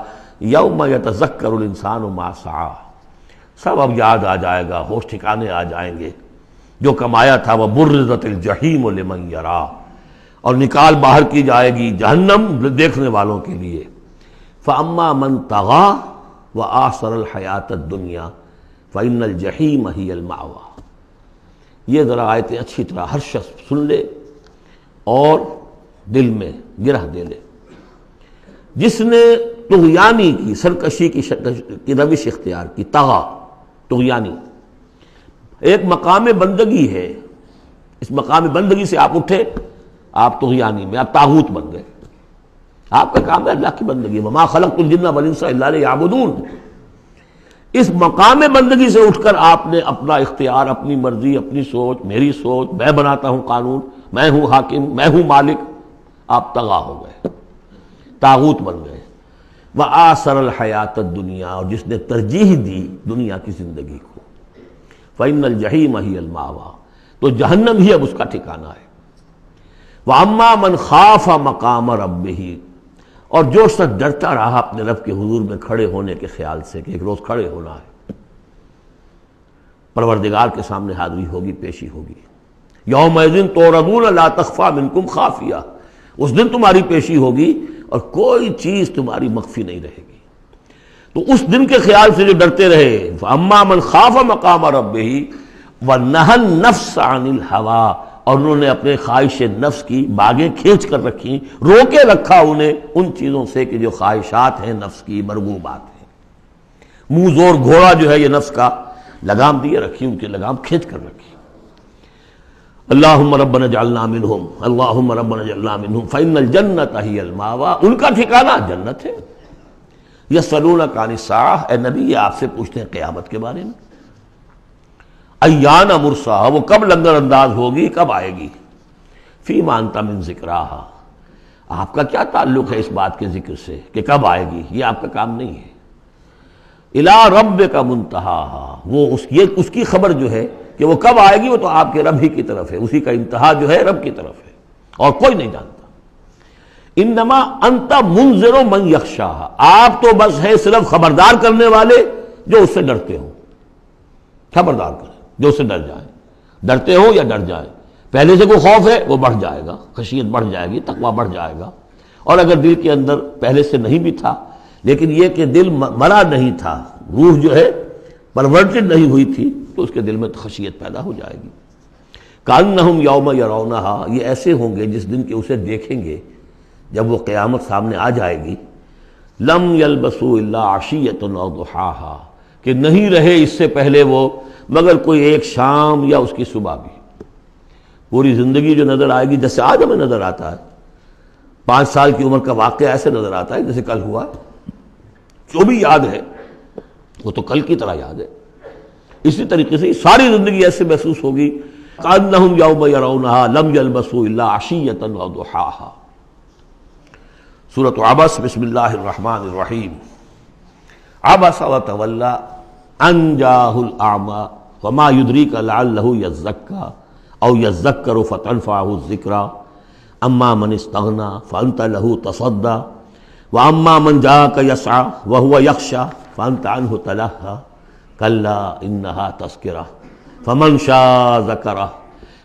یوم یتذکر الانسان ما سعی، سب اب یاد آ جائے گا، ہوش ٹھکانے آ جائیں گے جو کمایا تھا. وَبُرِّزَتِ الجحیم لمن یریٰ، اور نکال باہر کی جائے گی جہنم دیکھنے والوں کے لیے. فَأَمَّا مَنْ طَغَىٰ وَآثَرَ الْحَیَاةَ الدُّنْیَا فَإِنَّ الْجَحِیمَ هِیَ الْمَأْوَىٰ. یہ ذرا آیتیں اچھی طرح ہر شخص سن لے اور دل میں گرہ دے لے. جس نے طغیانی کی، سرکشی کی روش اختیار کی، طغا طغیانی، ایک مقام بندگی ہے، اس مقام بندگی سے آپ اٹھے، آپ طغیانی میں، آپ طاغوت بن گئے. آپ کا کام ہے اللہ کی بندگی، وما خلقت الجن والانس الا لیعبدون. اس مقام بندگی سے اٹھ کر آپ نے اپنا اختیار، اپنی مرضی، اپنی سوچ، میری سوچ، میں بناتا ہوں قانون، میں ہوں حاکم، میں ہوں مالک، آپ طغا ہو گئے، طاغوت بن گئے. وآثر الحیات الدنیا، اور جس نے ترجیح دی دنیا کی زندگی کو، فإن الجحیم ہی المأویٰ، تو جہنم ہی اب اس کا ٹھکانہ ہے. وَأَمَّا مَنْ خَافَ مَقَامَ رَبِّهِ، اور جو شخص ڈرتا رہا اپنے رب کے حضور میں کھڑے ہونے کے خیال سے کہ ایک روز کھڑے ہونا ہے، پروردگار کے سامنے حاضری ہوگی، پیشی ہوگی. یومئذ تعرضون لا تخفی منکم خافیہ، اس دن تمہاری پیشی ہوگی اور کوئی چیز تمہاری مخفی نہیں رہے گی. تو اس دن کے خیال سے جو ڈرتے رہے، فَأَمَّا مَنْ خَافَ مَقَامَ رَبِّهِ وَنَهَى النَّفْسَ عَنِ الْهَوَىٰ، اور انہوں نے اپنے خواہش نفس کی باغیں کھینچ کر رکھی، روکے رکھا انہیں ان چیزوں سے کہ جو خواہشات ہیں نفس کی، مرغوبات ہیں۔ منہ زور گھوڑا جو ہے یہ نفس کا، لگام دیے رکھی، ان کی لگام کھینچ کر رکھی۔ اللہم ربنا اجعلنا منہم، اللہم ربنا اجعلنا منہم فإن الجنۃ ہی المأویٰ، ان کا ٹھکانہ جنت ہے۔ یسألونک عن الساعہ، اے نبی یہ آپ سے پوچھتے ہیں قیامت کے بارے میں، ایان مرساہا، وہ کب لنگر انداز ہوگی، کب آئے گی، فیما انت من ذکراہا، آپ کا کیا تعلق ہے اس بات کے ذکر سے کہ کب آئے گی، یہ آپ کا کام نہیں ہے۔ الی ربک منتہاہا، وہ اس کی خبر جو ہے کہ وہ کب آئے گی وہ تو آپ کے رب ہی کی طرف ہے، اسی کا انتہا جو ہے رب کی طرف ہے، اور کوئی نہیں جانتا۔ انما انت منذر من یخشاہا، آپ تو بس ہے صرف خبردار کرنے والے جو اس سے ڈرتے ہوں، خبردار کریں جو اس سے ڈر جائیں، ڈرتے ہو یا ڈر جائیں۔ پہلے سے کوئی خوف ہے وہ بڑھ جائے گا، خشیت بڑھ جائے گی، تقویٰ بڑھ جائے گا، اور اگر دل کے اندر پہلے سے نہیں بھی تھا لیکن یہ کہ دل مرا نہیں تھا، روح جو ہے پرورٹڈ نہیں ہوئی تھی، تو اس کے دل میں خشیت پیدا ہو جائے گی۔ کأنہم یوم یرونہا، یہ ایسے ہوں گے جس دن کہ اسے دیکھیں گے جب وہ قیامت سامنے آ جائے گی، لم یلبسوا الا عشیۃ او ضحاہا، کہ نہیں رہے اس سے پہلے وہ مگر کوئی ایک شام یا اس کی صبح بھی۔ پوری زندگی جو نظر آئے گی جیسے آج ہمیں نظر آتا ہے، 5 سال کی عمر کا واقعہ ایسے نظر آتا ہے جیسے کل ہوا، جو بھی یاد ہے وہ تو کل کی طرح یاد ہے۔ اسی طریقے سے ساری زندگی ایسے محسوس ہوگی، کأنہم یوم یرونہا لم یلبسوا الا عشیۃ او ضحاہا۔ سورۃ عبس، بسم اللہ الرحمن الرحیم۔ عبس وتولی ان جاءہ الاعمی وما یدریک لعلہ یزکی او یذکر فتنفعہ الذکریٰ اما من استغنی فانت لہ تصدی واما من جاءک یسعی وہو یخشی فانت عنہ تلہی کلا انہا تذکرہ فمن شاء ذکرہ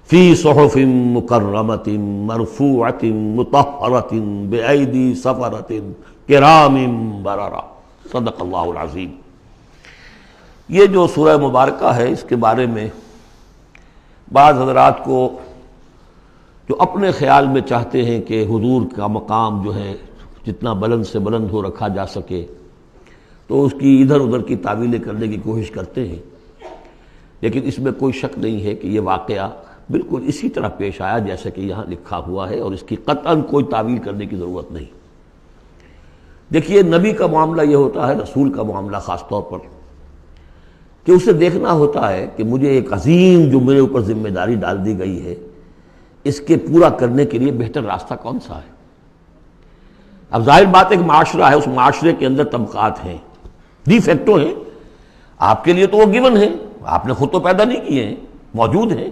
فی صحف مکرمۃ مرفوعۃ مطہرۃ بأیدی سفرۃ کرام بررہ۔ صدق اللہ العظیم۔ یہ جو سورہ مبارکہ ہے اس کے بارے میں بعض حضرات کو جو اپنے خیال میں چاہتے ہیں کہ حضور کا مقام جو ہے جتنا بلند سے بلند ہو رکھا جا سکے تو اس کی ادھر ادھر کی تعویلیں کرنے کی کوشش کرتے ہیں، لیکن اس میں کوئی شک نہیں ہے کہ یہ واقعہ بالکل اسی طرح پیش آیا جیسا کہ یہاں لکھا ہوا ہے، اور اس کی قطعاً کوئی تعویل کرنے کی ضرورت نہیں۔ دیکھیے نبی کا معاملہ یہ ہوتا ہے، رسول کا معاملہ خاص طور پر، کہ اسے دیکھنا ہوتا ہے کہ مجھے ایک عظیم جو میرے اوپر ذمہ داری ڈال دی گئی ہے اس کے پورا کرنے کے لیے بہتر راستہ کون سا ہے۔ اب ظاہر بات ایک معاشرہ ہے، اس معاشرے کے اندر طبقات ہیں، ڈی فیکٹو ہیں، آپ کے لیے تو وہ گیون ہیں، آپ نے خود تو پیدا نہیں کیے ہیں، موجود ہیں۔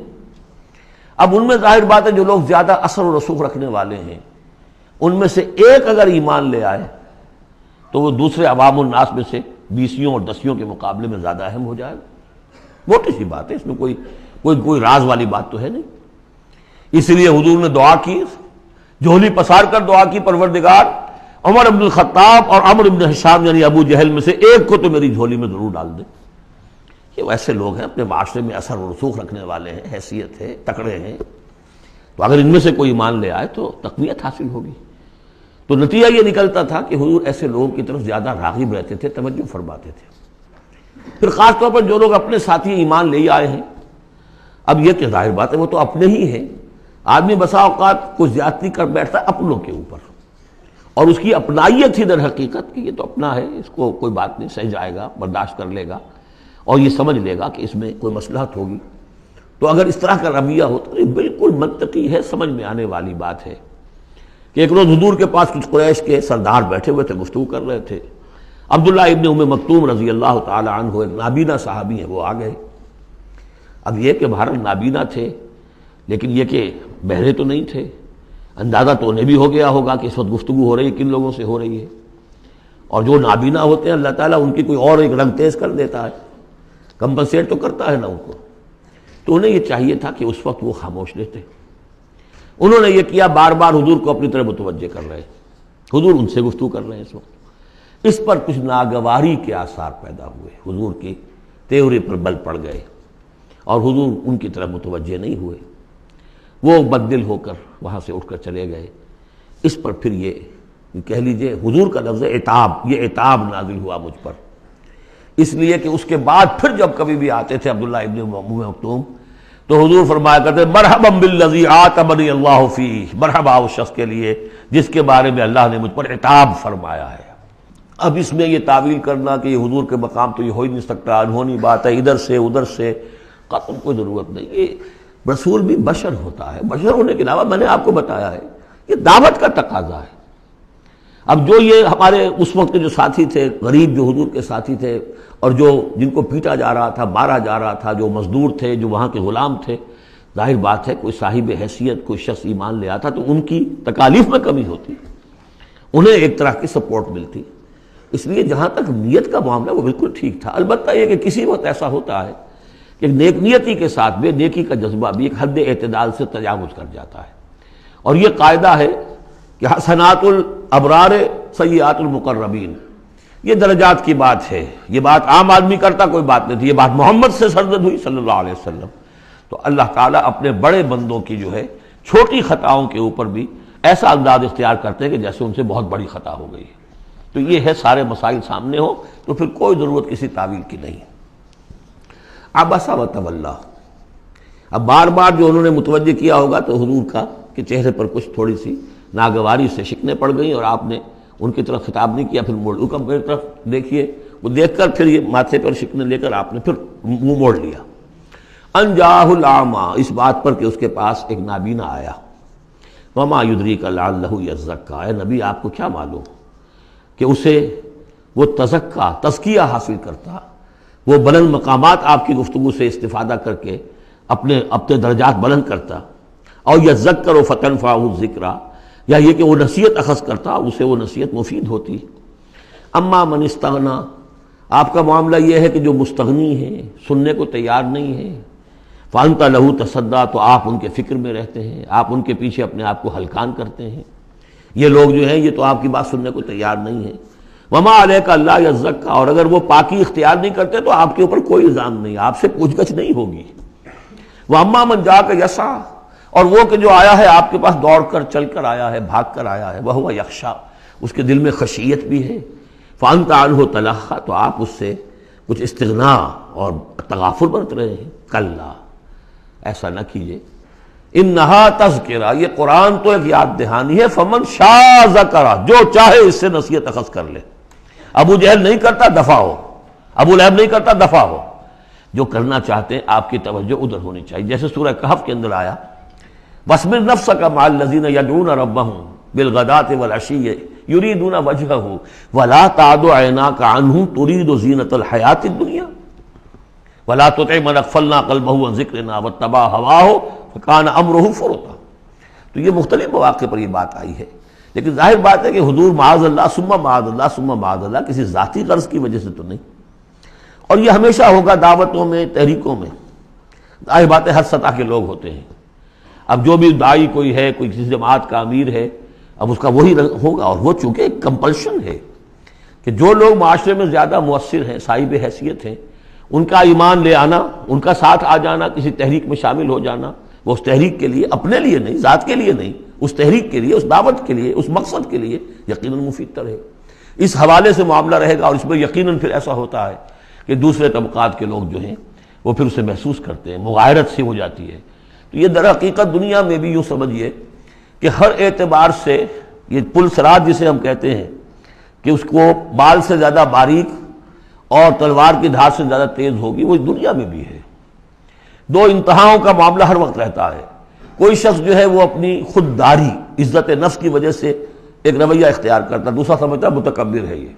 اب ان میں ظاہر بات ہے جو لوگ زیادہ اثر و رسوخ رکھنے والے ہیں ان میں سے ایک اگر ایمان لے آئے تو وہ دوسرے عوام الناس میں سے 20 اور 10 کے مقابلے میں زیادہ اہم ہو جائے گا۔ موٹی سی بات ہے، اس میں کوئی راز والی بات تو ہے نہیں۔ اس لیے حضور نے دعا کی، جھولی پسار کر دعا کی، پروردگار عمر بن الخطاب اور عمرو بن ہشام یعنی ابو جہل میں سے ایک کو تو میری جھولی میں ضرور ڈال دے۔ یہ ویسے لوگ ہیں اپنے معاشرے میں اثر و رسوخ رکھنے والے ہیں، حیثیت ہے، تکڑے ہیں، تو اگر ان میں سے کوئی ایمان لے آئے تو تقویت حاصل ہوگی۔ تو نتیجہ یہ نکلتا تھا کہ حضور ایسے لوگوں کی طرف زیادہ راغب رہتے تھے، توجہ فرماتے تھے۔ پھر خاص طور پر جو لوگ اپنے ساتھی ایمان لے آئے ہیں، اب یہ کہ ظاہر بات ہے وہ تو اپنے ہی ہیں، آدمی بسا اوقات کوئی زیادتی کر بیٹھتا ہے اپنوں کے اوپر، اور اس کی اپنائیت ہی در حقیقت کہ یہ تو اپنا ہے، اس کو کوئی بات نہیں، سہ جائے گا، برداشت کر لے گا، اور یہ سمجھ لے گا کہ اس میں کوئی مصلحت ہوگی۔ تو اگر اس طرح کا رویہ ہو تو یہ بالکل منطقی ہے، سمجھ میں آنے والی بات ہے کہ ایک روز حضور کے پاس کچھ قریش کے سردار بیٹھے ہوئے تھے، گفتگو کر رہے تھے۔ عبداللہ ابن ام مکتوم رضی اللہ تعالی عنہ ایک نابینا صحابی ہیں، وہ آ گئے۔ اب یہ کہ بہرحال نابینا تھے لیکن یہ کہ بہرے تو نہیں تھے، اندازہ تو انہیں بھی ہو گیا ہوگا کہ اس وقت گفتگو ہو رہی ہے کن لوگوں سے ہو رہی ہے، اور جو نابینا ہوتے ہیں اللہ تعالیٰ ان کی کوئی اور ایک رنگ تیز کر دیتا ہے، کمپنسیٹ تو کرتا ہے نا ان کو۔ تو انہیں یہ چاہیے تھا کہ اس وقت وہ خاموش رہتے، انہوں نے یہ کیا، بار بار حضور کو اپنی طرف متوجہ کر رہے ہیں، حضور ان سے گفتگو کر رہے ہیں اس وقت۔ اس پر کچھ ناگواری کے آثار پیدا ہوئے، حضور کے تیورے پر بل پڑ گئے اور حضور ان کی طرف متوجہ نہیں ہوئے، وہ بددل ہو کر وہاں سے اٹھ کر چلے گئے۔ اس پر پھر یہ کہہ لیجئے حضور کا لفظ عتاب، یہ عتاب نازل ہوا مجھ پر، اس لیے کہ اس کے بعد پھر جب کبھی بھی آتے تھے عبداللہ ابن ام مکتوم تو حضور فرمایا کرتے مرحبا بالذی عاتبنی اللہ فیہ، مرحبا اس شخص کے لیے جس کے بارے میں اللہ نے مجھ پر عتاب فرمایا ہے۔ اب اس میں یہ تعویل کرنا کہ یہ حضور کے مقام تو یہ ہو ہی نہیں سکتا، انہونی بات ہے، ادھر سے ادھر سے، قطعاً کوئی ضرورت نہیں۔ یہ رسول بھی بشر ہوتا ہے، بشر ہونے کے علاوہ میں نے آپ کو بتایا ہے یہ دعوت کا تقاضا ہے۔ اب جو یہ ہمارے اس وقت کے جو ساتھی تھے، غریب جو حضور کے ساتھی تھے، اور جو جن کو پیٹا جا رہا تھا، مارا جا رہا تھا، جو مزدور تھے، جو وہاں کے غلام تھے، ظاہر بات ہے کوئی صاحب حیثیت کوئی شخص ایمان لے آتا تو ان کی تکالیف میں کمی ہوتی، انہیں ایک طرح کی سپورٹ ملتی۔ اس لیے جہاں تک نیت کا معاملہ وہ بالکل ٹھیک تھا، البتہ یہ کہ کسی وقت ایسا ہوتا ہے کہ نیک نیتی کے ساتھ بے نیکی کا جذبہ بھی ایک حد اعتدال سے تجاوز کر جاتا ہے، اور یہ قاعدہ ہے کہ حسنات الابرار سیئات المقربین، یہ درجات کی بات ہے، یہ بات عام آدمی کرتا کوئی بات نہیں تھی، یہ بات محمد سے سرزد ہوئی صلی اللہ علیہ وسلم۔ تو اللہ تعالیٰ اپنے بڑے بندوں کی جو ہے چھوٹی خطاؤں کے اوپر بھی ایسا انداز اختیار کرتے ہیں کہ جیسے ان سے بہت بڑی خطا ہو گئی ہے۔ تو یہ ہے سارے مسائل سامنے ہو تو پھر کوئی ضرورت کسی تعویل کی نہیں۔ عبس وتولی، اب بار بار جو انہوں نے متوجہ کیا ہوگا تو حضور کا کہ چہرے پر کچھ تھوڑی سی ناگواری سے شکنیں پڑ گئیں، اور آپ نے ان کی طرف خطاب نہیں کیا، پھر موڑ کا میری طرف دیکھیے، وہ دیکھ کر پھر یہ ماتھے پر شکنیں لے کر آپ نے پھر منہ موڑ لیا۔ ان جاءہ الاعمی، اس بات پر کہ اس کے پاس ایک نابینا آیا۔ وما یدریک لعلہ یزکیٰ، اے نبی آپ کو کیا معلوم کہ اسے وہ تزکیہ حاصل کرتا، وہ بلند مقامات آپ کی گفتگو سے استفادہ کر کے اپنے درجات بلند کرتا، اور یذکر فتنفعہ الذکریٰ، یا یہ کہ وہ نصیحت اخذ کرتا اسے وہ نصیحت مفید ہوتی۔ اما من استغنی، آپ کا معاملہ یہ ہے کہ جو مستغنی ہے، سننے کو تیار نہیں ہے، فانت لہ تصدیٰ، تو آپ ان کے فکر میں رہتے ہیں، آپ ان کے پیچھے اپنے آپ کو ہلکان کرتے ہیں۔ یہ لوگ جو ہیں یہ تو آپ کی بات سننے کو تیار نہیں ہے۔ وما علیک اللہ یزکیٰ، اور اگر وہ پاکی اختیار نہیں کرتے تو آپ کے اوپر کوئی الزام نہیں، آپ سے پوچھ گچھ نہیں ہوگی۔ واما من جاءک یسعیٰ، اور وہ کہ جو آیا ہے آپ کے پاس دوڑ کر چل کر آیا ہے، بھاگ کر آیا ہے، وہو یخشیٰ، اس کے دل میں خشیت بھی ہے، فانت عنہ تلہیٰ، تو آپ اس سے کچھ استغنا اور تغافل برت رہے ہیں۔ کلا، ایسا نہ کیجیے، انہا تذکرہ، یہ قرآن تو ایک یاد دہانی ہے، فمن شاء ذکرہ، جو چاہے اس سے نصیحت اخذ کر لے۔ ابو جہل نہیں کرتا دفع ہو، ابو لہب نہیں کرتا دفع ہو، جو کرنا چاہتے ہیں آپ کی توجہ ادھر ہونی چاہیے، جیسے سورہ کہف کے اندر آیا وَاصْبِرْ نَفْسَكَ مَعَ الَّذِينَ يَدْعُونَ رَبَّهُمْ بِالْغَدَاةِ وَالْعَشِيِّ يُرِيدُونَ وَجْهَهُ وَلَا تَعْدُ عَيْنَاكَ عَنْهُمْ تُرِيدُ زِينَةَ الْحَيَاةِ الدُّنْيَا وَلَا تُطِعْ مَنْ أَغْفَلْنَا قَلْبَهُ عَنْ ذِكْرِنَا وَاتَّبَعَ هَوَاهُ فَكَانَ أَمْرُهُ فُرُطًا۔ تو یہ مختلف مواقع پر یہ بات آئی ہے، لیکن ظاہر بات ہے کہ حضور معاذ اللہ ثم معاذ اللہ ثم معاذ اللہ کسی ذاتی غرض کی وجہ سے تو نہیں، اور یہ ہمیشہ ہوگا دعوتوں میں، تحریکوں میں، ظاہر بات ہے ہر سطح کے لوگ ہوتے ہیں۔ اب جو بھی داعی کوئی ہے، کوئی کسی جماعت کا امیر ہے، اب اس کا وہی ہوگا، اور وہ چونکہ ایک کمپلشن ہے کہ جو لوگ معاشرے میں زیادہ مؤثر ہیں، صاحب حیثیت ہیں، ان کا ایمان لے آنا، ان کا ساتھ آ جانا، کسی تحریک میں شامل ہو جانا، وہ اس تحریک کے لیے، اپنے لیے نہیں، ذات کے لیے نہیں، اس تحریک کے لیے، اس دعوت کے لیے، اس مقصد کے لیے یقیناً مفید تر ہے۔ اس حوالے سے معاملہ رہے گا، اور اس میں یقیناً پھر ایسا ہوتا ہے کہ دوسرے طبقات کے لوگ جو ہیں وہ پھر اسے محسوس کرتے ہیں، مغایرت سی ہو جاتی ہے۔ تو یہ در حقیقت دنیا میں بھی یوں سمجھیے کہ ہر اعتبار سے یہ پل صراط جسے ہم کہتے ہیں کہ اس کو بال سے زیادہ باریک اور تلوار کی دھار سے زیادہ تیز ہوگی، وہ دنیا میں بھی ہے۔ دو انتہاؤں کا معاملہ ہر وقت رہتا ہے۔ کوئی شخص جو ہے وہ اپنی خودداری، عزت نفس کی وجہ سے ایک رویہ اختیار کرتا، دوسرا سمجھتا متکبر ہے۔ یہ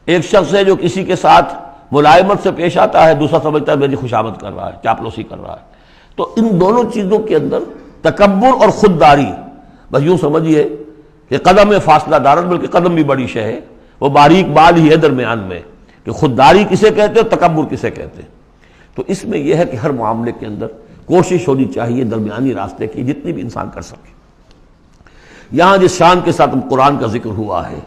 ایک شخص ہے جو کسی کے ساتھ ملائمت سے پیش آتا ہے، دوسرا سمجھتا ہے میری خوشامد کر رہا ہے، چاپلوسی کر رہا ہے۔ تو ان دونوں چیزوں کے اندر تکبر اور خودداری، بس یوں سمجھیے کہ قدم میں فاصلہ دارت، بلکہ قدم بھی بڑی شے ہے، وہ باریک بال ہی ہے درمیان میں کہ خودداری کسے کہتے ہیں، تکبر کسے کہتے ہیں۔ تو اس میں یہ ہے کہ ہر معاملے کے اندر کوشش ہونی چاہیے درمیانی راستے کی، جتنی بھی انسان کر سکے۔ یہاں جس شان کے ساتھ قرآن کا ذکر ہوا ہے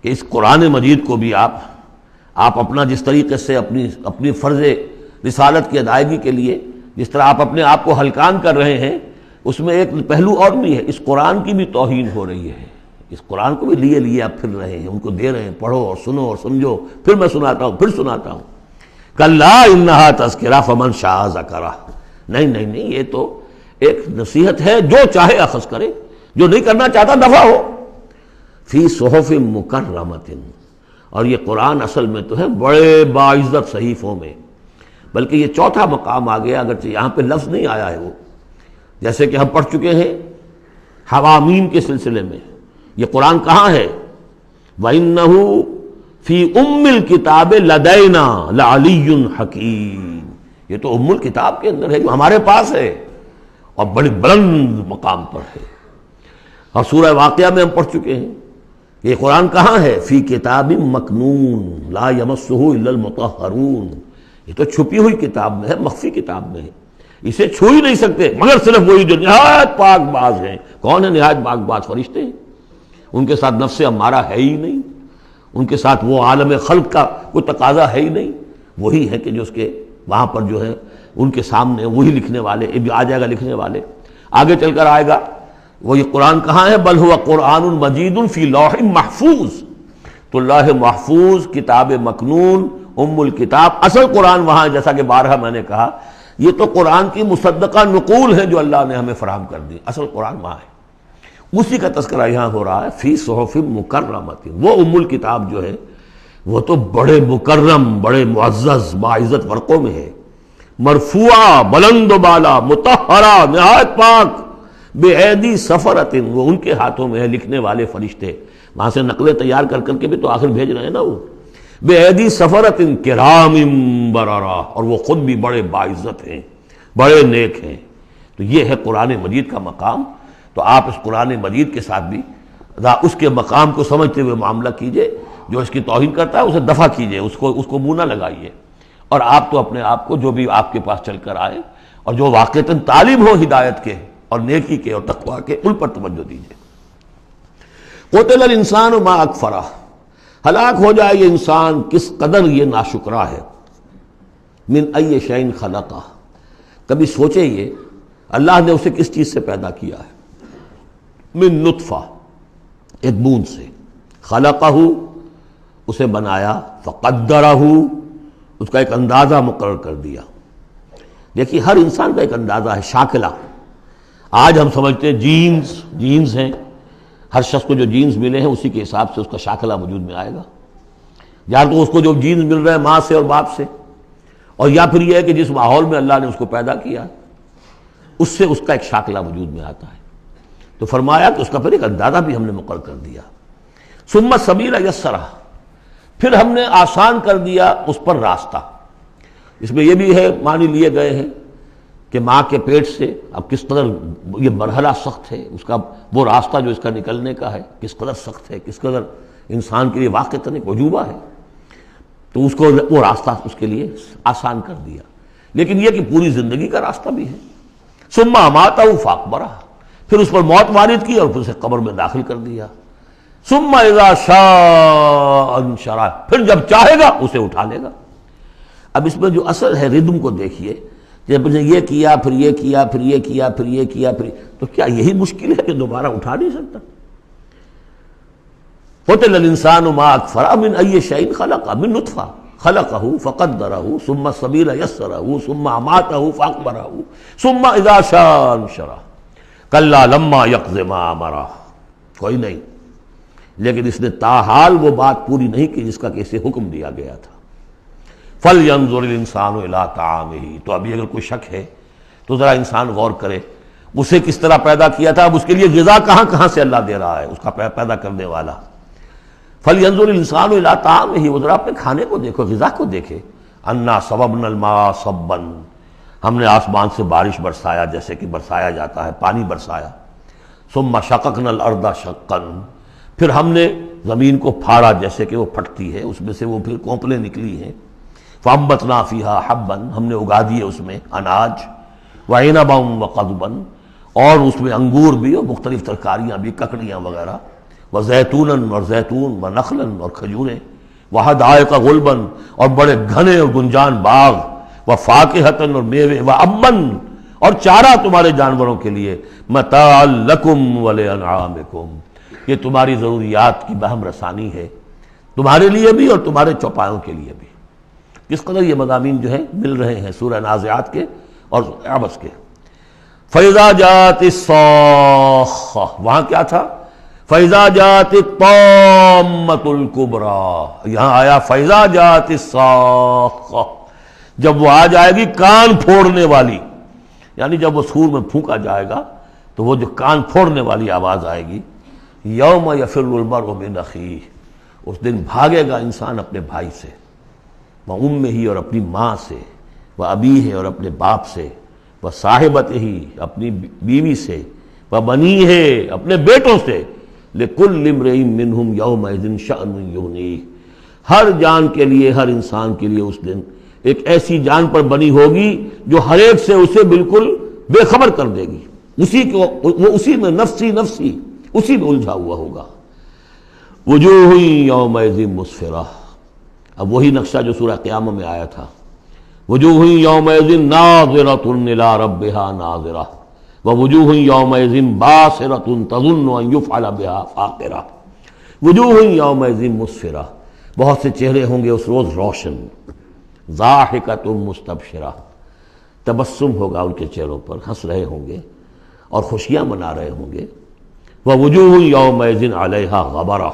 کہ اس قرآن مجید کو بھی آپ اپنا جس طریقے سے اپنی فرض رسالت کی ادائیگی کے لیے جس طرح آپ اپنے آپ کو ہلکان کر رہے ہیں، اس میں ایک پہلو اور بھی ہے، اس قرآن کی بھی توہین ہو رہی ہے۔ اس قرآن کو بھی لیے آپ پھر رہے ہیں، ان کو دے رہے ہیں، پڑھو اور سنو اور سمجھو، پھر میں سناتا ہوں، پھر سناتا ہوں۔ کلا انہا تذکرہ فمن شاء ذکرہ، نہیں، یہ تو ایک نصیحت ہے، جو چاہے اخذ کرے، جو نہیں کرنا چاہتا دفع ہو۔ فی صحف مکرمۃ، اور یہ قرآن اصل میں تو ہے بڑے باعزت صحیفوں میں، بلکہ یہ چوتھا مقام آ گیا، اگرچہ یہاں پہ لفظ نہیں آیا ہے وہ، جیسے کہ ہم پڑھ چکے ہیں حوامیم کے سلسلے میں۔ یہ قرآن کہاں ہے؟ وَإِنَّهُ فِي أُمِّ الْكِتَابِ لَدَيْنَا لَعَلِيٌّ حَكِيمٌ، یہ تو ام الکتاب کے اندر ہے جو ہمارے پاس ہے اور بڑی بلند مقام پر ہے۔ اور سورہ واقعہ میں ہم پڑھ چکے ہیں یہ قرآن کہاں ہے؟ فی کتاب مکنون لا یمسہ الا المطہرون، یہ تو چھپی ہوئی کتاب میں ہے، مخفی کتاب میں ہے، اسے چھو ہی نہیں سکتے مگر صرف وہی جو نہایت پاک باز ہیں۔ کون ہے نہایت پاک باز؟ فرشتے ہیں، ان کے ساتھ نفس امارہ ہے ہی نہیں، ان کے ساتھ وہ عالم خلق کا کوئی تقاضا ہے ہی نہیں، وہی ہے کہ جو اس کے وہاں پر جو ہے ان کے سامنے وہی لکھنے والے، آ جائے گا لکھنے والے، آگے چل کر آئے گا۔ وہ یہ قرآن کہاں ہے؟ بل ہوا قرآن مجید فی لوح محفوظ، تو لوح محفوظ، کتاب مکنون، ام الکتاب، اصل قرآن وہاں، جیسا کہ بارہا میں نے کہا یہ تو قرآن کی مصدقہ نقول ہے جو اللہ نے ہمیں فراہم کر دی، اصل قرآن وہاں ہے، اسی کا تذکرہ یہاں ہو رہا ہے فی صحف مکرمۃ۔ وہ ام الکتاب جو ہے وہ تو بڑے مکرم، بڑے معزز باعزت ورقوں میں ہے، مرفوعہ، بلند و بالا، مطہرہ، نہایت پاک، بے ایدی سفرۃ، وہ ان کے ہاتھوں میں ہے، لکھنے والے فرشتے، وہاں سے نقلیں تیار کر کر کے بھی تو آخر بھیج رہے ہیں نا وہ، بے ایدی سفرۃ کرام بررہ، اور وہ خود بھی بڑے باعزت ہیں، بڑے نیک ہیں۔ تو یہ ہے قرآن مجید کا مقام۔ تو آپ اس قرآن مجید کے ساتھ بھی اس کے مقام کو سمجھتے ہوئے معاملہ کیجئے، جو اس کی توہین کرتا ہے اسے دفع کیجئے، اس کو منہ نہ لگائیے، اور آپ تو اپنے آپ کو جو بھی آپ کے پاس چل کر آئے اور جو واقعتاً طالب ہو ہدایت کے اور نیکی کے اور تقویٰ کے، ان پر توجہ دیجئے۔ قتل الانسان ما اکفرہ، ہلاک ہو جائے یہ انسان کس قدر یہ ناشکرا ہے۔ من ای شیء خلقہ، کبھی سوچے یہ اللہ نے اسے کس چیز سے پیدا کیا ہے؟ من نطفہ، ایک بوند سے، خلقہ، اسے بنایا، فقدرہ، اس کا ایک اندازہ مقرر کر دیا۔ دیکھیے ہر انسان کا ایک اندازہ ہے، شاکلہ۔ آج ہم سمجھتے ہیں جینز ہیں، ہر شخص کو جو جینز ملے ہیں اسی کے حساب سے اس کا شاکلہ وجود میں آئے گا، یا تو اس کو جو جینز مل رہے ہیں ماں سے اور باپ سے، اور یا پھر یہ ہے کہ جس ماحول میں اللہ نے اس کو پیدا کیا اس سے اس کا ایک شاکلہ وجود میں آتا ہے۔ تو فرمایا کہ اس کا پھر ایک اندازہ بھی ہم نے مقرر کر دیا۔ ثم السبیل یسرہ، پھر ہم نے آسان کر دیا اس پر راستہ۔ اس میں یہ بھی ہے، معنی لیے گئے ہیں کہ ماں کے پیٹ سے اب کس قدر یہ مرحلہ سخت ہے، اس کا وہ راستہ جو اس کا نکلنے کا ہے کس قدر سخت ہے، کس قدر انسان کے لیے واقعتاً ایک عجوبہ ہے، تو اس کو وہ راستہ اس کے لیے آسان کر دیا۔ لیکن یہ کہ پوری زندگی کا راستہ بھی ہے۔ ثم اماتہ فاقبرہ، پھر اس پر موت وارد کی اور پھر اسے قبر میں داخل کر دیا۔ ثم اذا شاء انشرہ، پھر جب چاہے گا اسے اٹھا لے گا۔ اب اس میں جو اثر ہے ردم کو دیکھیے، جب نے یہ کیا پھر یہ کیا پھر یہ کیا پھر یہ کیا پھر، تو کیا یہی مشکل ہے کہ دوبارہ اٹھا نہیں سکتا؟ قتل الانسان ما اکفرہ من ای شیء خلقہ، من نطفہ خلقہ فقدرہ ثم السبیل یسرہ ثم اماتہ فاقبرہ ثم اذا شاء انشرہ کلا لما یقض ما امرہ۔ کوئی نہیں، لیکن اس نے تاحال وہ بات پوری نہیں کی جس کا کہ اسے حکم دیا گیا تھا۔ فَلْيَنظُرِ الْإِنسَانُ إِلَىٰ طَعَامِهِ، تو ابھی اگر کوئی شک ہے تو ذرا انسان غور کرے اسے کس طرح پیدا کیا تھا، اب اس کے لیے غذا کہاں سے اللہ دے رہا ہے، اس کا پیدا کرنے والا۔ فَلْيَنظُرِ الْإِنسَانُ إِلَىٰ طَعَامِهِ، وہ ذرا اپنے کھانے کو دیکھو، غذا کو دیکھے۔ أَنَّا صَبَبْنَا الْمَاءَ صَبًّا، ہم نے آسمان سے بارش برسایا جیسے کہ برسایا جاتا ہے، پانی برسایا۔ ثُمَّ شَقَقْنَا الْأَرْضَ شَقًّا، پھر ہم نے زمین کو پھاڑا جیسے کہ وہ پھٹتی ہے، اس میں سے وہ پھر کونپلیں نکلی ہیں۔ فَأَنبَتْنَا فِيهَا حَبًّا، ہم نے اگا دیے اس میں اناج، وَعِنَبًا وَقَضْبًا، اور اس میں انگور بھی اور مختلف ترکاریاں بھی، ککڑیاں وغیرہ، وزیتون اور زیتون ونخلا اور کھجوریں، وحدائق غلبا اور بڑے گھنے اور گنجان باغ، وفاکہۃ اور میوے، وابا اور چارہ تمہارے جانوروں کے لیے، متاعا لکم ولانعامکم یہ تمہاری ضروریات کی بہم رسانی ہے، تمہارے لیے بھی اور تمہارے چوپایوں کے لیے بھی۔ کس قدر یہ مضامین جو ہیں مل رہے ہیں سورہ نازعات کے اور عبس کے۔ فَإِذَا جَاءَتِ الصَّاخَّةُ وہاں کیا تھا؟ فَإِذَا جَاءَتِ الطَّامَّةُ الْكُبْرَىٰ، یہاں آیا فَإِذَا جَاءَتِ الصَّاخَّةُ جب وہ آ جائے گی کان پھوڑنے والی، یعنی جب وہ سور میں پھونکا جائے گا تو وہ جو کان پھوڑنے والی آواز آئے گی۔ یوم یفر المرء من اخیہ، اس دن بھاگے گا انسان اپنے بھائی سے، وامہ اور اپنی ماں سے، وابیہ اور اپنے باپ سے، وصاحبتہ اپنی بیوی سے، وبنیہ اپنے بیٹوں سے، لکل امرئ منہم یومئذ شأن یغنیہ ہر جان کے لیے، ہر انسان کے لیے اس دن ایک ایسی جان پر بنی ہوگی جو ہر ایک سے اسے بالکل بے خبر کر دے گی، وہ اسی میں نفسی نفسی اسی میں الجھا ہوا ہوگا۔ وجوہ یومئذ مسفرہ، اب وہی نقشہ جو سورہ قیامہ میں آیا تھا، وجوہ یومئذ ناظرۃ الی ربہا ناظرہ ووجوہ یومئذ باسرۃ تظن ان یفعل بہا فاقرہ۔ وجوہ یومئذ مسفرہ، بہت سے چہرے ہوں گے اس روز روشن، ضاحکۃ مستبشرہ، تبسم ہوگا ان کے چہروں پر، ہنس رہے ہوں گے اور خوشیاں منا رہے ہوں گے۔ ووجوہ یومئذ علیہا غبرہ،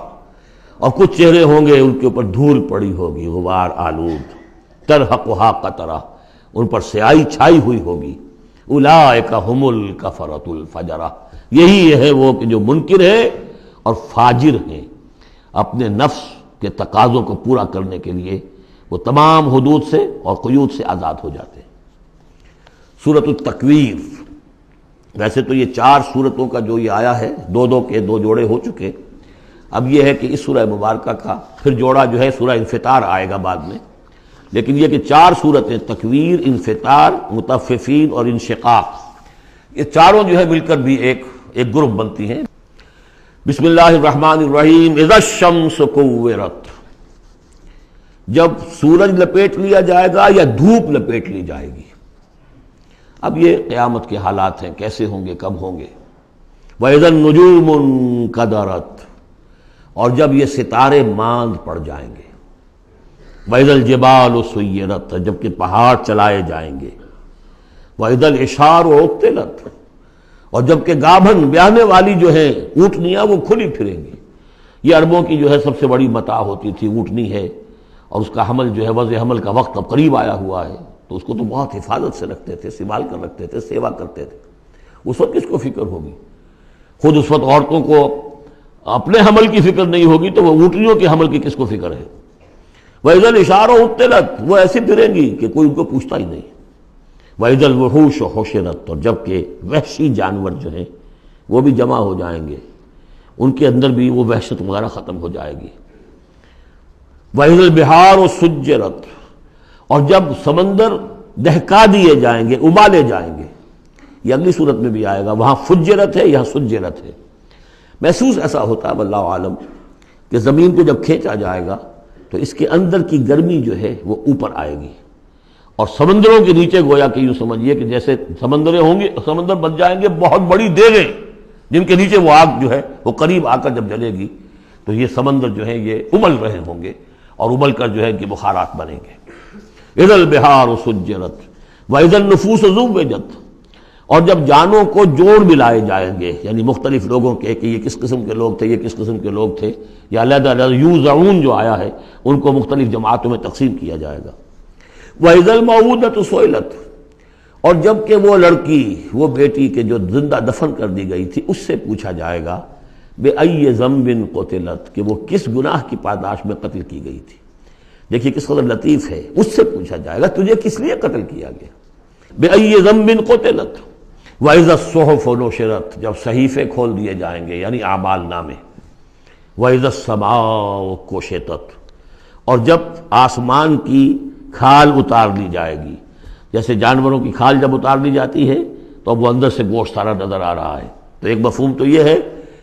اور کچھ چہرے ہوں گے ان کے اوپر دھول پڑی ہوگی، غبار آلود، ترہقھا قطرہ، ان پر سیاہی چھائی ہوئی ہوگی۔ اولئک ھم الکفرۃ الفجرہ، یہی ہے وہ کہ جو منکر ہے اور فاجر ہیں، اپنے نفس کے تقاضوں کو پورا کرنے کے لیے وہ تمام حدود سے اور قیود سے آزاد ہو جاتے ہیں۔ سورۃ التکویر، ویسے تو یہ 4 سورتوں کا جو یہ آیا ہے، دو کے 2 جوڑے ہو چکے، اب یہ ہے کہ اس سورہ مبارکہ کا پھر جوڑا جو ہے سورہ انفطار آئے گا بعد میں، لیکن یہ کہ 4 سورتیں تکویر، انفطار، مطففین اور انشقاق، یہ چاروں جو ہے مل کر بھی ایک گروپ بنتی ہیں۔ بسم اللہ الرحمن الرحیم۔ اذا الشمس کورت، جب سورج لپیٹ لیا جائے گا یا دھوپ لپیٹ لی جائے گی۔ اب یہ قیامت کے حالات ہیں، کیسے ہوں گے، کب ہوں گے۔ وَإِذَا النُّجُومُ انْكَدَرَتْ، اور جب یہ ستارے ماند پڑ جائیں گے۔ وَإِذَا الْجِبَالُ سُيِّرَتْ، جبکہ پہاڑ چلائے جائیں گے۔ وَإِذَا الْعِشَارُ عُطِّلَتْ، اور جبکہ گابھن بیاہنے والی جو ہیں اونٹنیاں وہ کھلی پھریں گی۔ یہ عربوں کی جو ہے سب سے بڑی متاع ہوتی تھی، اونٹنی ہے، اور اس کا حمل جو ہے وضع حمل کا وقت اب قریب آیا ہوا ہے، تو اس کو تو بہت حفاظت سے رکھتے تھے، سنبھال کر رکھتے تھے، سیوا کرتے تھے۔ اس وقت کس کو فکر ہوگی؟ خود اس وقت عورتوں کو اپنے حمل کی فکر نہیں ہوگی تو وہ اونٹنیوں کے حمل کی کس کو فکر ہے؟ وَإِذَا الْعِشَارُ عُطِّلَتْ، وہ ایسی پھریں گی کہ کوئی ان کو پوچھتا ہی نہیں۔ وَإِذَا الْوُحُوشُ حُشِرَتْ، اور جبکہ وحشی جانور جو ہیں وہ بھی جمع ہو جائیں گے، ان کے اندر بھی وہ وحشت وغیرہ ختم ہو جائے گی۔ وَإِذَا الْبِحَارُ سُجِّرَتْ، اور جب سمندر دہکا دیے جائیں گے، ابالے جائیں گے۔ یہ اگلی صورت میں بھی آئے گا، وہاں فجرت ہے، یہاں سجرت ہے۔ محسوس ایسا ہوتا ہے واللہ عالم کہ زمین کو جب کھینچا جائے گا تو اس کے اندر کی گرمی جو ہے وہ اوپر آئے گی، اور سمندروں کے نیچے گویا کہ یوں سمجھیے کہ جیسے سمندریں ہوں گے، سمندر بن جائیں گے بہت بڑی دیگیں، جن کے نیچے وہ آگ جو ہے وہ قریب آ کر جب جلے گی تو یہ سمندر جو ہے یہ ابل رہے ہوں گے، اور ابل کر جو ہے کہ بخارات بنیں گے۔ اذا البحار سجرت واذا النفوس زوجت، اور جب جانوں کو جوڑ ملائے جائیں گے، یعنی مختلف لوگوں کے کہ یہ کس قسم کے لوگ تھے، یہ کس قسم کے لوگ تھے، یا علیحدہ علیحدہ یوزعون جو آیا ہے ان کو مختلف جماعتوں میں تقسیم کیا جائے گا۔ واذا الموءودۃ سئلت، اور جب کہ وہ لڑکی، وہ بیٹی کے جو زندہ دفن کر دی گئی تھی، اس سے پوچھا جائے گا بأی ذنب قتلت، کہ وہ کس گناہ کی پاداش میں قتل کی گئی تھی۔ دیکھیے کس قدر لطیف ہے، اس سے پوچھا جائے گا تجھے کس لیے قتل کیا گیا۔ بأی ذنب قتلت وَإِذَا الصُّحُفُ نُشِرَتْ، جب صحیفے کھول دیے جائیں گے یعنی اعمال نامے۔ وَإِذَا السَّمَاءُ كُشِطَتْ، اور جب آسمان کی کھال اتار لی جائے گی، جیسے جانوروں کی کھال جب اتار لی جاتی ہے تو اب وہ اندر سے گوشت سارا نظر آ رہا ہے، تو ایک مفہوم تو یہ ہے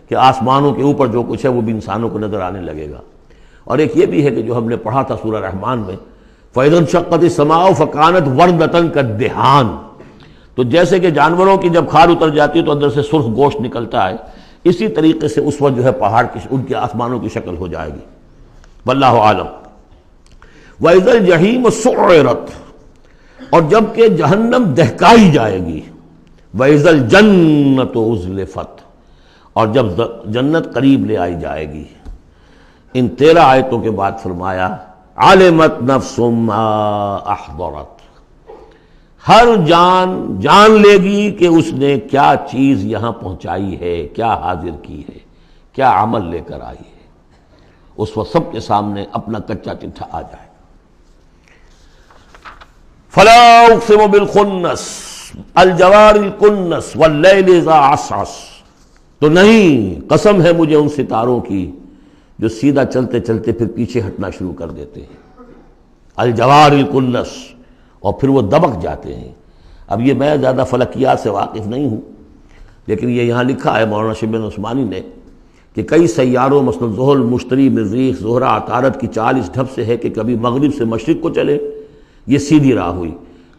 کہ آسمانوں کے اوپر جو کچھ ہے وہ بھی انسانوں کو نظر آنے لگے گا۔ اور ایک یہ بھی ہے کہ جو ہم نے پڑھا تھا سورہ رحمان میں، فَإِذَا انشَقَّتِ السَّمَاءُ فَكَانَتْ وَرْدَةً كَالدِّهَانِ، تو جیسے کہ جانوروں کی جب کھال اتر جاتی ہے تو اندر سے سرخ گوشت نکلتا ہے، اسی طریقے سے اس وقت جو ہے پہاڑ کی ان کے آسمانوں کی شکل ہو جائے گی۔ واللہ عالم۔ وَإِذَا الْجَحِيمُ سُعِّرَتْ، اور جب کہ جہنم دہکائی جائے گی۔ وَإِذَا الْجَنَّةُ أُزْلِفَتْ، اور جب جنت قریب لے آئی جائے گی۔ ان 13 آیتوں کے بعد فرمایا عَلِمَتْ نَفْسٌ مَّا أَحْضَرَتْ، ہر جان جان لے گی کہ اس نے کیا چیز یہاں پہنچائی ہے، کیا حاضر کی ہے، کیا عمل لے کر آئی ہے۔ اس وقت سب کے سامنے اپنا کچا چٹھا آ جائے۔ فَلَا أُقْسِمُ بِالْخُنَّسِ الْجَوَارِ الْكُنَّسِ وَاللَّيْلِ إِذَا عَسْعَسَ، تو نہیں، قسم ہے مجھے ان ستاروں کی جو سیدھا چلتے چلتے پھر پیچھے ہٹنا شروع کر دیتے ہیں۔ الجوار الکنس، اور پھر وہ دبک جاتے ہیں۔ اب یہ میں زیادہ فلکیات سے واقف نہیں ہوں، لیکن یہ یہاں لکھا ہے مولانا شبلی عثمانی نے کہ کئی سیاروں مثلا زحل، مشتری، مریخ، زہرہ، عطارد کی چال اس ڈھب سے ہے کہ کبھی مغرب سے مشرق کو چلے، یہ سیدھی راہ ہوئی،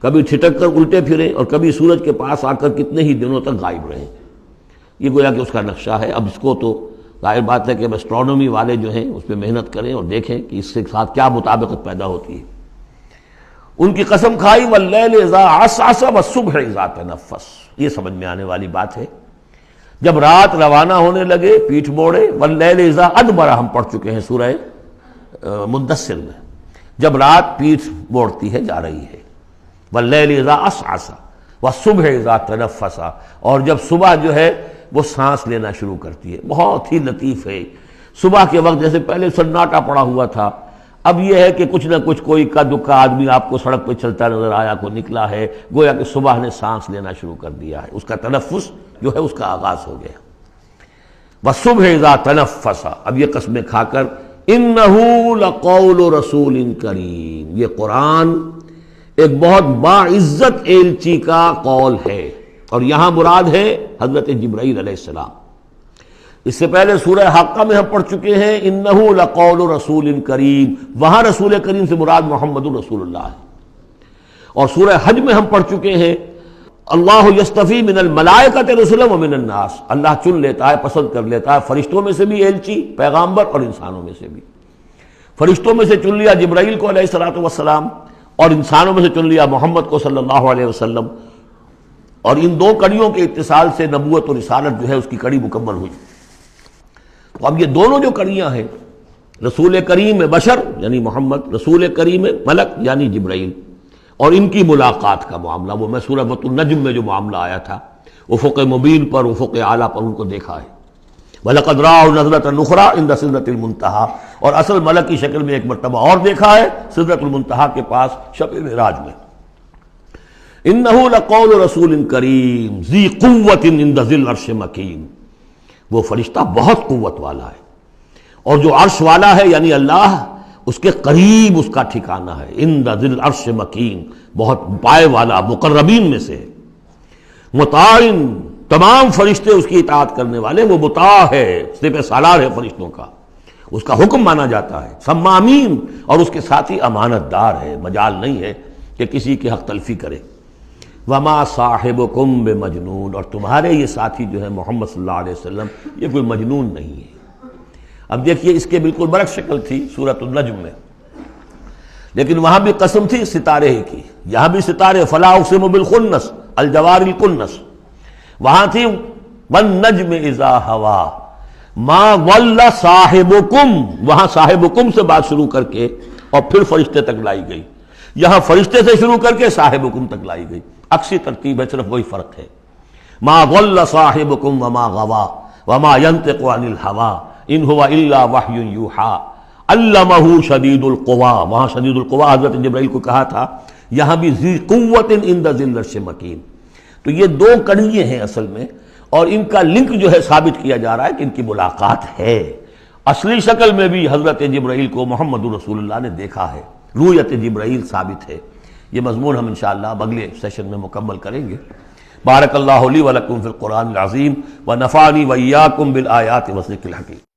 کبھی ٹھٹک کر الٹے پھرے، اور کبھی سورج کے پاس آ کر کتنے ہی دنوں تک غائب رہے۔ یہ گویا کہ اس کا نقشہ ہے۔ اب اس کو تو ظاہر بات ہے کہ ایسٹرونومی والے جو ہیں اس پہ محنت کریں اور دیکھیں کہ اس کے ساتھ کیا مطابقت پیدا ہوتی ہے۔ ان کی قسم کھائی واللیل اذا عسعس والصبح اذا تنفس، یہ سمجھ میں آنے والی بات ہے۔ جب رات روانہ ہونے لگے، پیٹھ موڑے، واللیل اذا ادبر ہم پڑھ چکے ہیں سورہ مدثر میں، جب رات پیٹھ موڑتی ہے جا رہی ہے۔ واللیل اذا عسعس والصبح اذا تنفس، اور جب صبح جو ہے وہ سانس لینا شروع کرتی ہے۔ بہت ہی لطیف ہے۔ صبح کے وقت جیسے پہلے سناٹا پڑا ہوا تھا، اب یہ ہے کہ کچھ نہ کچھ کوئی کا دکا آدمی آپ کو سڑک پہ چلتا نظر آیا، کو نکلا ہے، گویا کہ صبح نے سانس لینا شروع کر دیا ہے، اس کا تنفس جو ہے اس کا آغاز ہو گیا۔ وَالصُّبْحِ إِذَا تَنَفَّسَ، اب یہ قسمیں کھا کر إِنَّهُ لَقَوْلُ رَسُولٍ کریم، یہ قرآن ایک بہت باعزت ایلچی کا قول ہے، اور یہاں مراد ہے حضرت جبرائیل علیہ السلام۔ اس سے پہلے سورہ حاقہ میں ہم پڑھ چکے ہیں انہ لقول رسول کریم، وہاں رسول کریم سے مراد محمد رسول اللہ ہے۔ اور سورہ حج میں ہم پڑھ چکے ہیں اللہ یصطفی من الملائکۃ رسلا ومن الناس، اللہ چن لیتا ہے، پسند کر لیتا ہے فرشتوں میں سے بھی ایلچی، پیغامبر، اور انسانوں میں سے بھی۔ فرشتوں میں سے چن لیا جبرائیل کو علیہ الصلوۃ والسلام، اور انسانوں میں سے چن لیا محمد کو صلی اللہ علیہ وسلم، اور ان دو کڑیوں کے اتصال سے نبوت اور رسالت جو ہے اس کی کڑی مکمل ہوئی۔ تو اب یہ دونوں جو کڑیاں ہیں، رسول کریم بشر یعنی محمد، رسول کریم ملک یعنی جبرائیل، اور ان کی ملاقات کا معاملہ، وہ میں سورہ النجم میں جو معاملہ آیا تھا، افق مبین پر، افق اعلیٰ پر ان کو دیکھا ہے۔ وَلَقَدْ رَآهُ نَزْلَةً أُخْرَىٰ عِندَ سِدْرَةِ الْمُنتَهَىٰ، اور اصل ملک کی شکل میں ایک مرتبہ اور دیکھا ہے سدرۃ المنتہا کے پاس شب معراج میں۔ إِنَّهُ لَقَوْلُ رَسُولٍ كَرِيمٍ ذِي قُوَّةٍ عِندَ ذِي الْعَرْشِ مَكِينٍ، وہ فرشتہ بہت قوت والا ہے، اور جو عرش والا ہے یعنی اللہ، اس کے قریب اس کا ٹھکانہ ہے۔ عند ذی العرش مکین، بہت پائے والا، مقربین میں سے۔ مطاع، تمام فرشتے اس کی اطاعت کرنے والے، وہ مطاع ہے، سپہ سالار ہے فرشتوں کا، اس کا حکم مانا جاتا ہے۔ سمامین، اور اس کے ساتھ ہی امانت دار ہے، مجال نہیں ہے کہ کسی کی حق تلفی کرے۔ وما صاحبکم بمجنون، اور تمہارے یہ ساتھی جو ہے محمد صلی اللہ علیہ وسلم، یہ کوئی مجنون نہیں ہے۔ اب دیکھیے اس کے بالکل برعکس شکل تھی سورۃ النجم میں، لیکن وہاں بھی قسم تھی ستارے ہی کی، یہاں بھی ستارے، فلا اقسم بالخنس الجوار الکنس، وہاں تھی والنجم اذا ہوا ما ضل صاحبکم، وہاں صاحبکم سے بات شروع کر کے اور پھر فرشتے تک لائی گئی، یہاں فرشتے سے شروع کر کے صاحبکم تک لائی گئی، عکسی ترتیب ہے، صرف وہی فرق ہے۔ ما ضل صاحبکم وما غوا وما ينطق عن الهوى ان هو الا وحی یوحی علمہ شدید القویٰ، وہاں شدید القویٰ حضرت جبرائیل کو کہا تھا، یہاں بھی ذی قوت عند ذی العرش مکین۔ تو یہ دو کڑیے ہیں اصل میں، اور ان کا لنک جو ہے ثابت کیا جا رہا ہے کہ ان کی ملاقات ہے۔ اصلی شکل میں بھی حضرت جبرائیل کو محمد رسول اللہ نے دیکھا ہے، رؤیت جبرائیل ثابت ہے۔ یہ مضمون ہم انشاءاللہ اگلے سیشن میں مکمل کریں گے۔ بارک اللہ لی ولکم فی القرآن العظیم ونفعنی وإیاکم بالآیات والذکر الحکیم۔